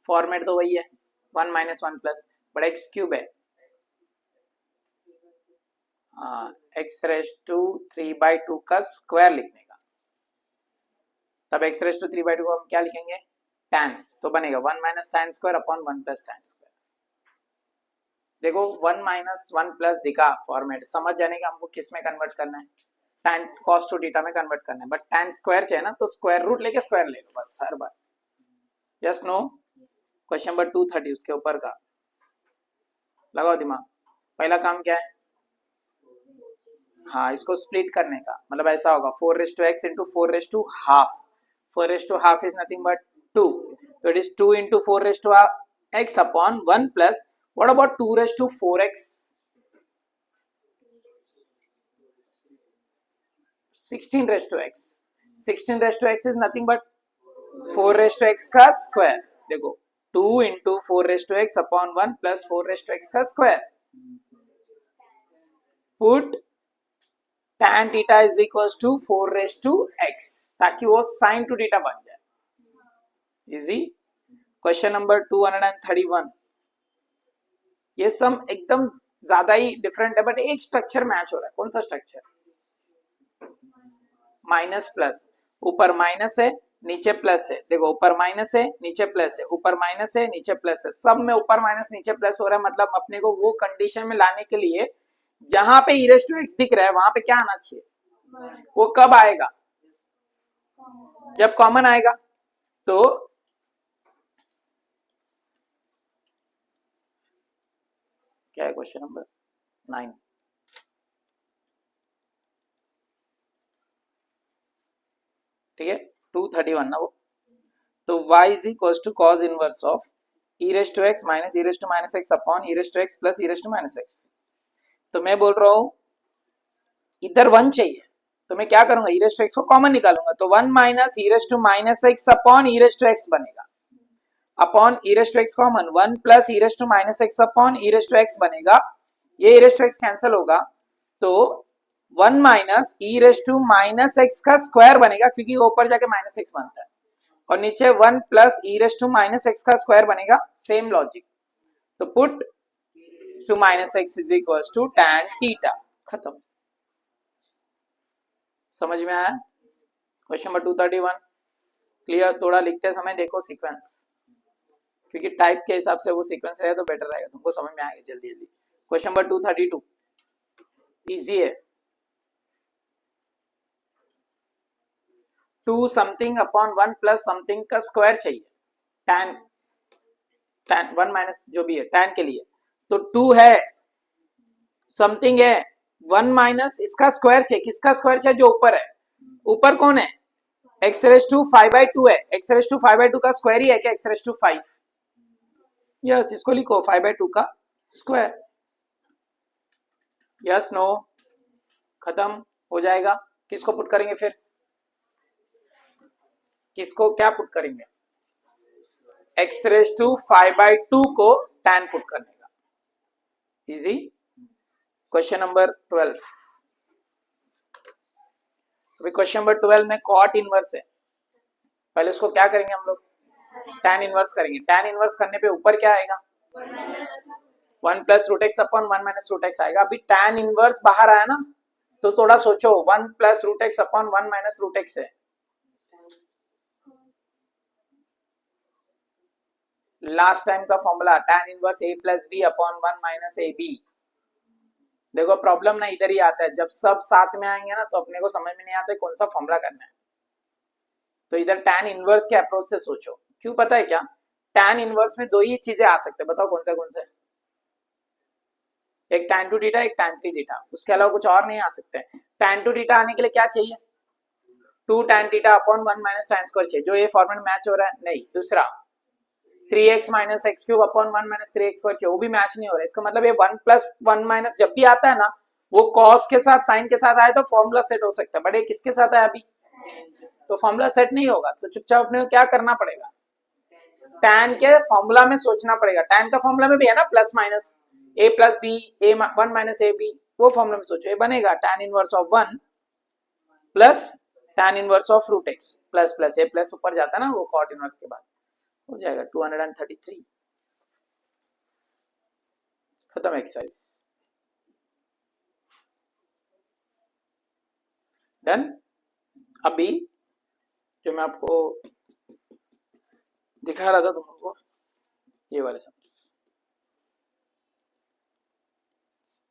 फॉर्मेट तो वही है 1 minus 1 plus, but x cube है, एक्स रेस टू 3/2 का स्क्वायर लिखने का, तब एक्स रेस टू 3/2 को हम क्या लिखेंगे, tan, तो बनेगा 1 minus tan square upon 1 plus tan square. देखो 1 माइनस 1 प्लस दिखा फॉर्मेट, समझ जाने का हमको किस में कन्वर्ट करना है, tan cos टू थीटा में कन्वर्ट करना है, बट tan स्क्वायर चाहिए ना, तो स्क्वायर रूट लेके स्क्वायर ले लो बस हर बार। जस्ट नो क्वेश्चन नंबर 230 उसके ऊपर का, लगाओ दिमाग। पहला काम क्या है, हाँ इसको स्प्लिट करने का, मतलब ऐसा होगा 4x into 4/2, 4/2 is nothing but 2, तो it is 2 into 4x upon 1 plus what about 2/4x, 16x, 16x is nothing but 4x का स्क्वायर। देखो 2 into 4x upon 1 plus 4x का square, put tan theta is equal to 4x, ताकि वो sin two theta बन जाए। Easy. Question number 231, ये सम एकदम ज्यादा ही डिफरेंट है, बट एक स्ट्रक्चर मैच हो रहा है। कौन सा स्ट्रक्चर, माइनस प्लस, ऊपर माइनस है नीचे प्लस है, देखो ऊपर माइनस है नीचे प्लस है, ऊपर माइनस है नीचे प्लस है, सब में ऊपर माइनस नीचे प्लस हो रहा है, मतलब अपने को वो कंडीशन में लाने के लिए जहां पे e⁻x दिख रहा है वहां पे क्या आना चाहिए, वो कब आएगा, जब कॉमन आएगा। तो क्या है क्वेश्चन नंबर 9, ठीक है 231 ना वो, तो y is equal to cos inverse of e⁻x minus e⁻x upon e⁻x plus e⁻x। तो मैं बोल रहा हूं इधर 1 चाहिए, तो मैं क्या करूंगा, e⁻x को कॉमन निकालूंगा, तो 1 माइनस e⁻x अपॉन e⁻x बनेगा, upon e⁻x common 1 plus e⁻x upon e⁻x बनेगा, ये e⁻x कैंसिल होगा, तो 1 माइनस e⁻x का स्क्वायर बनेगा, क्योंकि ऊपर जाके -x बनता है, और नीचे 1 प्लस e⁻x का स्क्वायर बनेगा, सेम लॉजिक। तो put two -x is equal to tan theta, खत्म। समझ में आया क्वेश्चन नंबर 231, क्लियर। थोड़ा लिखते समय देखो सीक्वेंस, क्योंकि टाइप के हिसाब से वो सीक्वेंस रहेगा तो बेटर रहेगा, तुमको समझ में आएगा जल्दी जल्दी। क्वेश्चन नंबर 232 इजी है, 2 समथिंग अपॉन 1 प्लस समथिंग का स्क्वायर चाहिए, tan 1 माइनस जो भी है tan के लिए, तो 2 है समथिंग है 1 माइनस इसका स्क्वायर चाहिए, किसका स्क्वायर चाहिए, जो ऊपर है, ऊपर कौन है, x⁵5/2 है, x⁵5/2 का स्क्वायर ही है क्या, x⁵5, यस इसको लिखो 5/2 का स्क्वायर, यस नो, खत्म हो जाएगा। किसको पुट करेंगे फिर, किसको क्या पुट करेंगे, x⁵5/2 को tan पुट करने का, इजी। क्वेश्चन नंबर 12, अभी क्वेश्चन नंबर 12 में कॉट इनवर्स है, पहले उसको क्या करेंगे हम लोग, tan इनवर्स करेंगे, tan इनवर्स करने पे ऊपर क्या आएगा, 1 plus √x upon 1 minus √x आएगा। अभी tan इनवर्स बाहर आया ना, तो थोड़ा सोचो 1 plus √x upon 1 minus √x है, लास्ट टाइम का formula tan inverse a plus b upon 1 minus ab। देखो प्रॉब्लम ना इधर ही आता है, जब सब साथ में आएंगे ना तो अपने को समझ में नहीं आता है कौन सा फॉर्मूला करना है, तो इधर tan इनवर्स के अप्रोच से सोचो। क्यों पता है क्या, tan इनवर्स में दो ही चीजें आ सकते हैं, बताओ कौन से, एक tan 2 थीटा, एक tan 3 थीटा, उसके अलावा कुछ और नहीं आ सकते। tan 2 थीटा आने के लिए क्या चाहिए, 2 tan theta upon 1 minus tan square चाहिए, जो ये फॉर्मूला मैच हो रहा है, नहीं दूसरा 3x minus x cube upon 1 minus 3x square चाहिए, वो भी मैच नहीं हो रहा है। इसका मतलब ये 1 प्लस 1 माइनस जब भी आता है ना, वो कॉस के साथ साइन के साथ आए तो फॉर्मूला सेट हो सकता है, बट ये किसके साथ है अभी, तो फॉर्मूला सेट नहीं होगा। तो चुपचाप अपने को क्या करना पड़ेगा, tan के फॉर्मूला में सोचना पड़ेगा। tan का फॉर्मूला में भी है ना plus minus a plus b, a 1 minus a b, वो फॉर्मूला में सोचो। ये बनेगा tan inverse of 1 plus tan inverse of root x plus plus, a plus ऊपर जाता है ना वो कॉट इनवर्स के बाद, हो जाएगा 233। खत्म एक्सरसाइज, डन। अभी जो मैं आपको दिखा रहा था तुम लोगों को, ये वाले सम्स,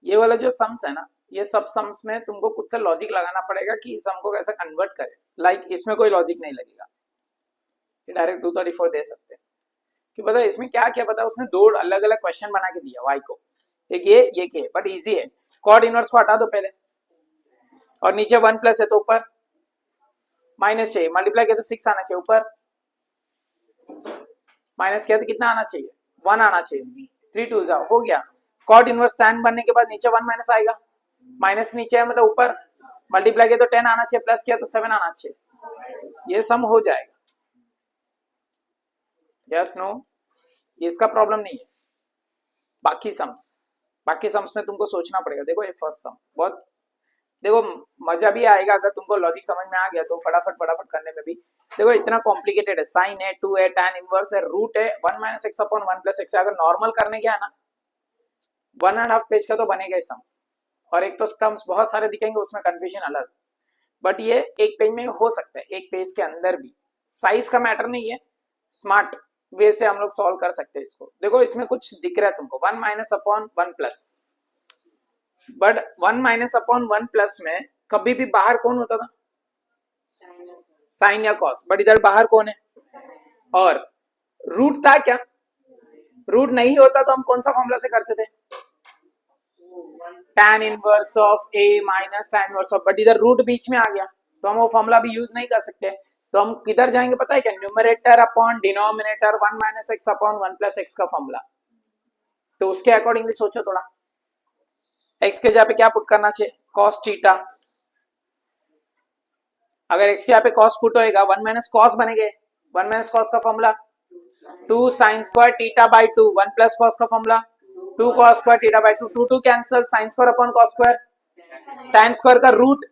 ये वाला जो सम्स है ना, ये सब सम्स में तुमको कुछ से लॉजिक लगाना पड़ेगा कि सम को कैसे कन्वर्ट करे। लाइक इसमें कोई लॉजिक नहीं लगेगा, डायरेक्ट 234 दे सकते हैं कि पता है इसमें क्या क्या, पता है उसने दो अलग अलग क्वेश्चन बना के दिया y को, एक ये के, बट इजी है। कॉट इनवर्स को हटा दो पहले, और नीचे 1 प्लस है तो ऊपर माइनस चाहिए, मल्टीप्लाई किया तो 6 आना चाहिए, ऊपर माइनस किया तो कितना आना चाहिए, 1 आना चाहिए, 3 2 जाओ, हो गया। कॉट इनवर्स tan बनने के बाद नीचे 1 माइनस आएगा, माइनस नीचे है मतलब ऊपर, मल्टीप्लाई किया तो 10 आना चाहिए, प्लस किया तो 7 आना चाहिए, ये सम हो जाएगा। यस नो, ये इसका प्रॉब्लम नहीं है। बाकी सम्स में तुमको सोचना पड़ेगा। देखो ये फर्स्ट सम बहुत, देखो मजा भी आएगा अगर तुमको लॉजिक समझ में आ गया तो फटाफट फटाफट करने में भी। देखो इतना कॉम्प्लिकेटेड है, साइन है, 2 है, tan इनवर्स है, रूट है, 1 minus x upon 1 plus x. अगर नॉर्मल करने गया ना 1.5 पेज का तो बनेगा सम, और एक तो टर्म्स बहुत सारे दिखेंगे उसमें कंफ्यूजन अलग, बट ये एक पेज में हो सकता है, एक पेज के अंदर भी। साइज का मैटर नहीं है, स्मार्ट वे से हम लोग सॉल्व कर सकते हैं इसको। देखो इसमें कुछ दिख रहा है तुमको 1 minus upon 1 plus, but 1 minus upon 1 plus में कभी भी बाहर कौन होता था, साइन या कॉस, बट इधर बाहर कौन है, और रूट था क्या, रूट नहीं होता तो हम कौन सा फॉर्मूला से करते थे, tan inverse of a minus tan inverse of, but इधर रूट बीच में आ गया तो हम वो फॉर्मूला भी यूज नहीं कर सकते। तो हम किधर जाएंगे पता है क्या, numerator upon denominator 1 minus x upon 1 plus x का फॉर्मूला। तो उसके अकॉर्डिंगली सोचो थोड़ा, x के जगह पे क्या पुट करना चाहिए, cos थीटा। अगर x के यहाँ पे cos पुट होएगा 1 माइनस cos बनेंगे, 1 माइनस cos का formula 2 sin square theta by 2, 1 plus cos का formula 2 cos square theta by 2, 2 2 cancel, sin square upon cos square, tan square का रूट,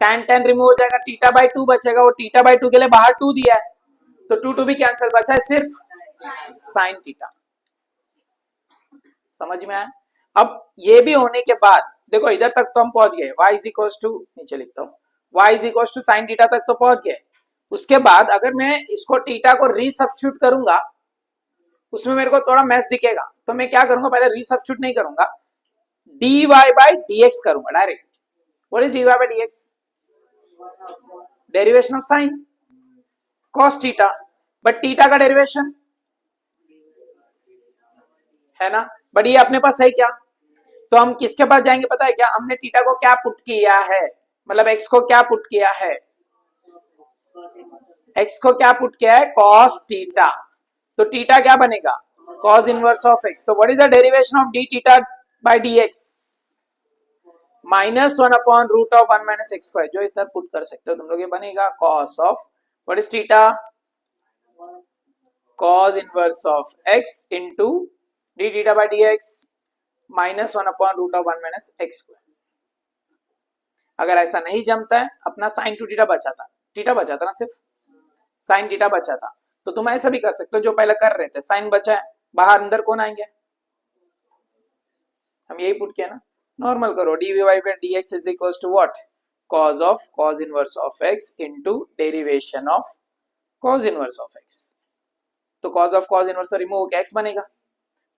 tan रिमूव हो जाएगा, थीटा बाई 2 बचेगा, वो theta by 2 के लिए बाहर 2 दिया है तो 2 2 भी कैंसिल, बचा है सिर्फ sin थीटा। समझ में आया। अब ये भी होने के बाद देखो इधर तक तो हम पहुंच गए, y इज इक्वल टू, नीचे लिखता हूँ, y is equal to sine theta तक तो पहुंच गए। उसके बाद अगर मैं इसको थीटा को रीसब्स्टिट्यूट करूंगा उसमें मेरे को थोड़ा मैच दिखेगा, तो मैं क्या करूंगा, पहले रीसब्स्टिट्यूट नहीं करूंगा, dy बाई dx करूंगा direct. What is dy by dx, derivation of sine cos theta, but theta का डेरिवेशन है ना, बट ये अपने पास है क्या, तो हम किसके पास जाएंगे पता है क्या, हमने थीटा को क्या पुट किया है, मतलब x को क्या पुट किया है, x को क्या पुट किया है, cos थीटा, तो थीटा क्या बनेगा, cos इनवर्स ऑफ x। तो what is the derivation of d theta by dx, minus 1 upon root of 1 minus x square, जो इस तरह पुट कर सकते हो तुम लोग, ये बनेगा cos of what is theta, cos inverse of x into d theta by dx minus 1 upon root of 1 minus x square. अगर ऐसा नहीं जमता है, अपना साइन टू थीटा बचा था ना, सिर्फ साइन थीटा बचा था, तो तुम ऐसा भी कर सकते हो जो पहले कर रहे थे, साइन बचा है, बाहर अंदर कौन आएंगे, हम यही पुट किया ना, नॉर्मल करो, dy by dx is equals to what, cos of cos inverse of x into derivation of cos inverse of x। तो cos ऑफ cos इनवर्स तो रिमूव होकर x बनेगा,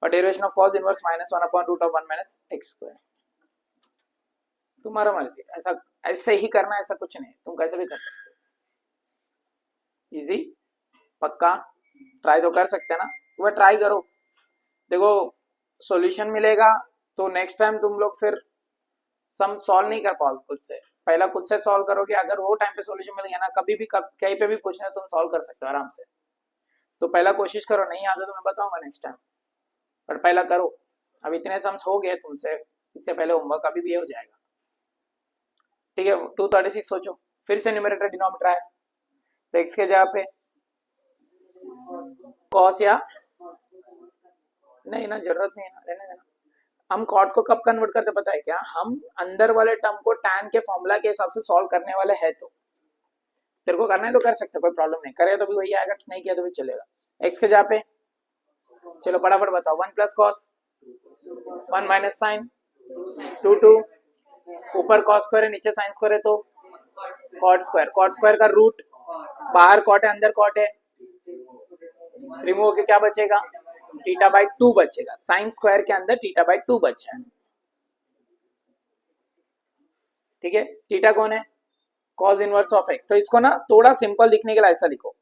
और derivation of cos inverse minus 1 upon root of 1 minus x square. तुम्हारा मर्जी, ऐसा ऐसे ही करना, ऐसा कुछ नहीं, तुम कैसे भी कर सकते हो, इजी, पक्का ट्राई तो कर सकते हैं ना, वह ट्राई करो, देखो सॉल्यूशन मिलेगा तो नेक्स्ट टाइम तुम लोग फिर सम सॉल्व नहीं कर पाओगे खुद से, पहला खुद से सॉल्व करोगे, अगर वो टाइम पे सॉल्यूशन मिल गया ना, कभी भी कहीं पे भी पूछना तुम सॉल्व कर सकते हो आराम से। तो पहला कोशिश करो, नहीं आता तो मैं बताऊंगा नेक्स्ट टाइम, पर पहला करो। अब इतने सम्स हो गए तुमसे, इससे पहले होमवर्क अभी भी हो जाएगा, ठीक है। 236 सोचो, फिर से न्यूमरेटर डिनोमिनेटर आया, तो x के जगह पे cos या नहीं ना, जरूरत नहीं है ना, रहने देना। हम कॉट को कब कन्वर्ट करते पता है क्या, हम अंदर वाले टर्म को tan के फॉर्मूला के हिसाब से सॉल्व करने वाले है, तो तेरे को करना है तो कर सकते, कोई प्रॉब्लम नहीं, करे तो भी वही आएगा, नहीं किया तो भी चलेगा। x के जगह पे चलो फटाफट बताओ, 1 प्लस कॉस, 1 माइनस साइन, 2 ऊपर कॉस स्क्वायर है नीचे साइन स्क्वायर है तो कॉट स्क्वायर, कॉट स्क्वायर का रूट, बाहर कॉट है अंदर कॉट है, रिमूव होके क्या बचेगा, थीटा बाई 2 बचेगा, साइन स्क्वायर के अंदर थीटा बाई 2 बचा है, ठीक है। थीटा कौन है, कॉस इनवर्स ऑफ एक्स, तो इसको ना थोड़ा सिंपल दिखने के लिए ऐसा लिखो,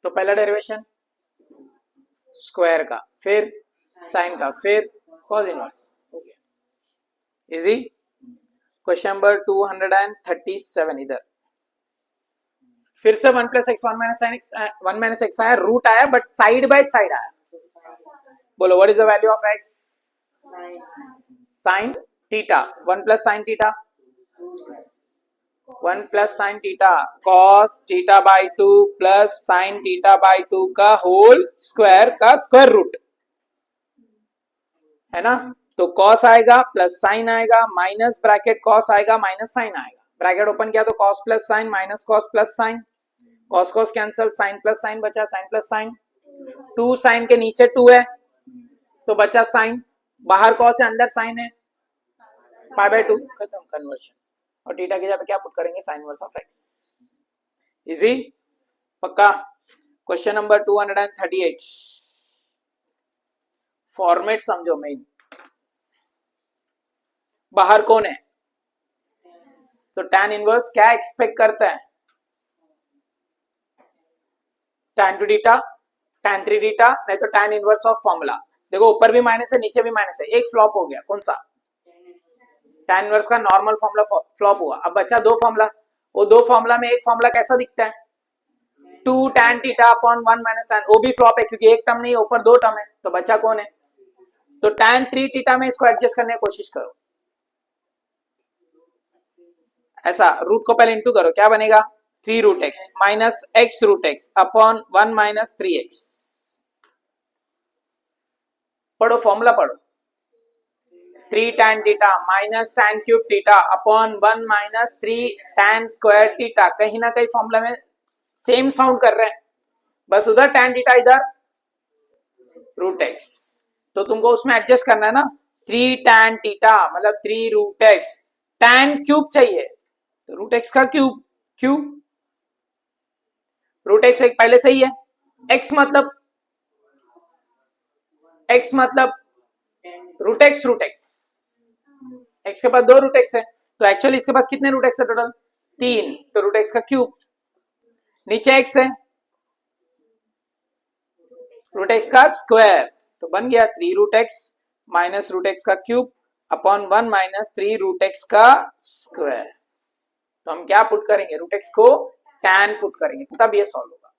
तो पहला डेरिवेशन स्क्वायर का, फिर साइन का, फिर cos inverse, easy. Question number 237 इधर फिर से 1 plus x 1 minus sine x 1 minus x आया, रूट आया बट साइड बाय साइड आया, बोलो what is the value of x, sine theta, 1 plus sine theta, 1 plus sine theta, cos theta by 2 plus sine theta by 2 का whole square का square root, है ना। तो cos आएगा plus sign आएगा, minus bracket cos आएगा minus sine आएगा, bracket open किया तो cos plus sine minus cos plus sine, cos cos cancel, sine plus sine बचा, साइन प्लस साइन, 2 साइन के नीचे 2 है तो बचा साइन, बाहर कॉस है अंदर साइन है, पाई बाय 2 खत्म कन्वर्शन, और थीटा की जगह पे क्या पुट करेंगे, sign inverse of x, easy पक्का। क्वेश्चन नंबर 238 फॉर्मेट समझो मेन, बाहर कौन है, तो tan इनवर्स क्या एक्सपेक्ट करता है, tan 2 थीटा, tan 3 थीटा, नहीं तो tan इनवर्स ऑफ फॉर्मूला, देखो ऊपर भी माइनस है नीचे भी माइनस है, एक फ्लॉप हो गया, कौन सा, tan इनवर्स का नॉर्मल फॉर्मूला फ्लॉप हुआ, अब बचा दो फॉर्मूला, वो दो फॉर्मूला में एक फॉर्मूला कैसा दिखता है, 2 tan theta upon 1 minus tan, वो भी फ्लॉप है क्योंकि एक टर्म नहीं ऊपर दो टर्म है, तो बचा कौन है, तो tan 3 थीटा में इसको एडजस्ट करने की कोशिश करो, ऐसा रूट को पहले इंटू करो, क्या बनेगा 3 root x minus x root x upon 1 minus 3x, पढ़ो फॉर्मूला पढ़ो, 3 tan theta minus tan cube theta upon 1 minus 3 tan square theta, कहीं ना कहीं फॉर्मूला में सेम साउंड कर रहे हैं, बस उधर tan थीटा इधर रूट एक्स, तो तुमको उसमें एडजस्ट करना है ना, 3 tan थीटा मतलब 3 रूट एक्स, tan क्यूब चाहिए तो रूट एक्स का क्यूब, क्यूब रूट एक्स एक पहले से ही है, x मतलब रूट एक्स, एक्स के पास 2 रूट एक्स है, तो एक्चुअली इसके पास कितने रूट एक्स है टोटल 3, तो रूट एक्स का क्यूब, नीचे x है रूट एक्स का स्क्वायर, तो बन गया 3 root x minus root x का cube upon 1 minus 3 root x का स्क्वायर, तो हम क्या पुट करेंगे, रूट एक्स को tan पुट करेंगे, तब ये सॉल्व होगा,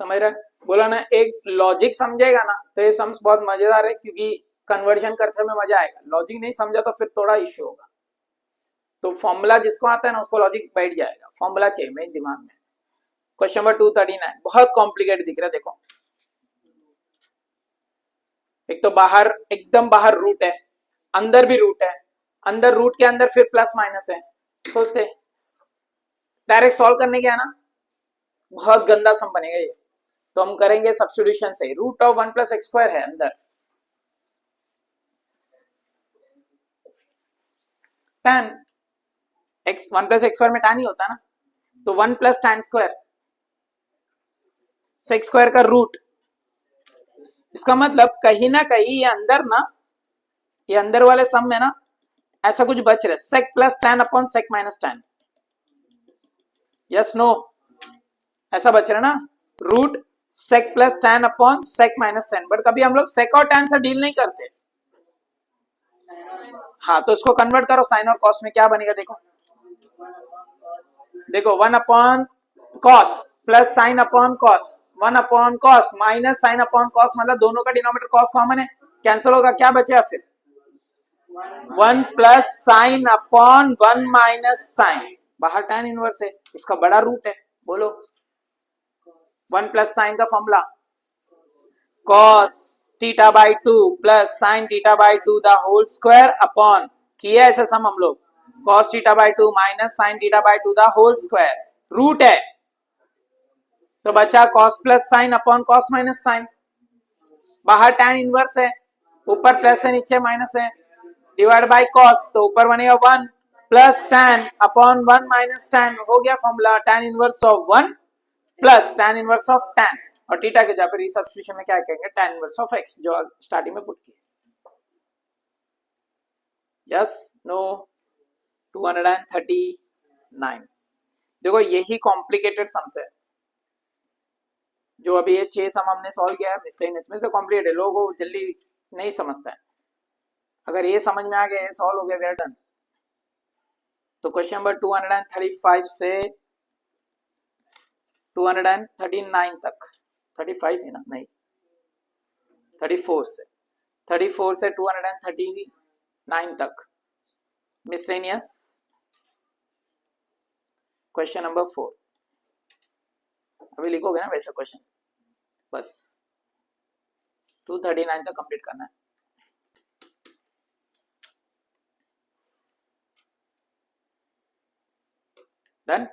समझ रहे, बोला ना, एक लॉजिक समझेगा ना तो ये सम्स बहुत मजेदार है, क्योंकि कन्वर्जन करते में मजा आएगा, लॉजिक नहीं समझा तो फिर थोड़ा इश्यू होगा, तो फॉर्मूला जिसको आता है ना उसको लॉजिक बैठ जाएगा, फॉर्मूला चाहिए मेरे दिमाग में। क्वेश्चन नंबर 239 बहुत कॉम्प्लिकेटेड दिख रहा है, देखो एक तो बाहर एकदम बाहर रूट है, अंदर भी रूट है, अंदर रूट के अंदर फिर प्लस माइनस है, सोचते डायरेक्ट सॉल्व करने के है ना, बहुत गंदा सम बनेगा ये, तो हम करेंगे सब्स्टिट्यूशन से, root of 1 plus x square है अंदर, tan x 1 plus x square में tan ही होता है ना, तो 1 plus tan square sec square का रूट, इसका मतलब कहीं ना कहीं ये अंदर ना, ये अंदर वाले सम में ना ऐसा कुछ बच रहा है, sec plus tan upon sec minus tan, yes no, ऐसा बच रहा है ना, root sec plus tan upon sec minus tan, but कभी हम लोग सेक और tan से डील नहीं करते, हाँ तो इसको कन्वर्ट करो साइन और कॉस में, क्या बनेगा देखो, देखो 1 अपॉन cos plus sine upon cos, 1 अपॉन cos minus sine upon cos, मतलब दोनों का डिनोमिनेटर कॉस कॉमन है, कैंसिल होगा, क्या बचेगा फिर 1 plus sine upon 1 minus sine, बाहर tan इनवर्स है, इसका बड़ा रूट है, बोलो 1 प्लस साइन का formula cos theta by 2 plus sine theta by 2 the whole square upon, किया ऐसा सम हम लोग, cos theta by 2 minus sine theta by 2 the whole square, root है तो बचा cos plus sine upon cos minus sine, बाहर tan इनवर्स है, ऊपर प्लस है नीचे माइनस है, डिवाइड बाई cos, तो ऊपर बनेगा 1 plus tan upon 1 minus tan, हो गया formula tan inverse of 1 plus tan inverse of tan, और थीटा के जगह पर सब्स्टिट्यूशन में क्या कहेंगे tan इनवर्स ऑफ x, जो स्टार्टिंग में पुट किया। Yes no 239। देखो यही कॉम्प्लिकेटेड सम्स है, जो अभी ये 6 सम हमने सॉल्व किया है मिसलेनियस में से कॉम्प्लिकेटेड, लोगों को जल्दी नहीं समझता है, अगर ये समझ में आ गया, सॉल्व हो गया, वी आर डन। तो क्वेश्चन नंबर 235 से 239 तक, 35 है ना, नहीं 34 से 239 तक मिसलेनियस। क्वेश्चन नंबर 4 अभी लिखोगे ना वैसा क्वेश्चन, बस 239 तक कंप्लीट करना है। डन।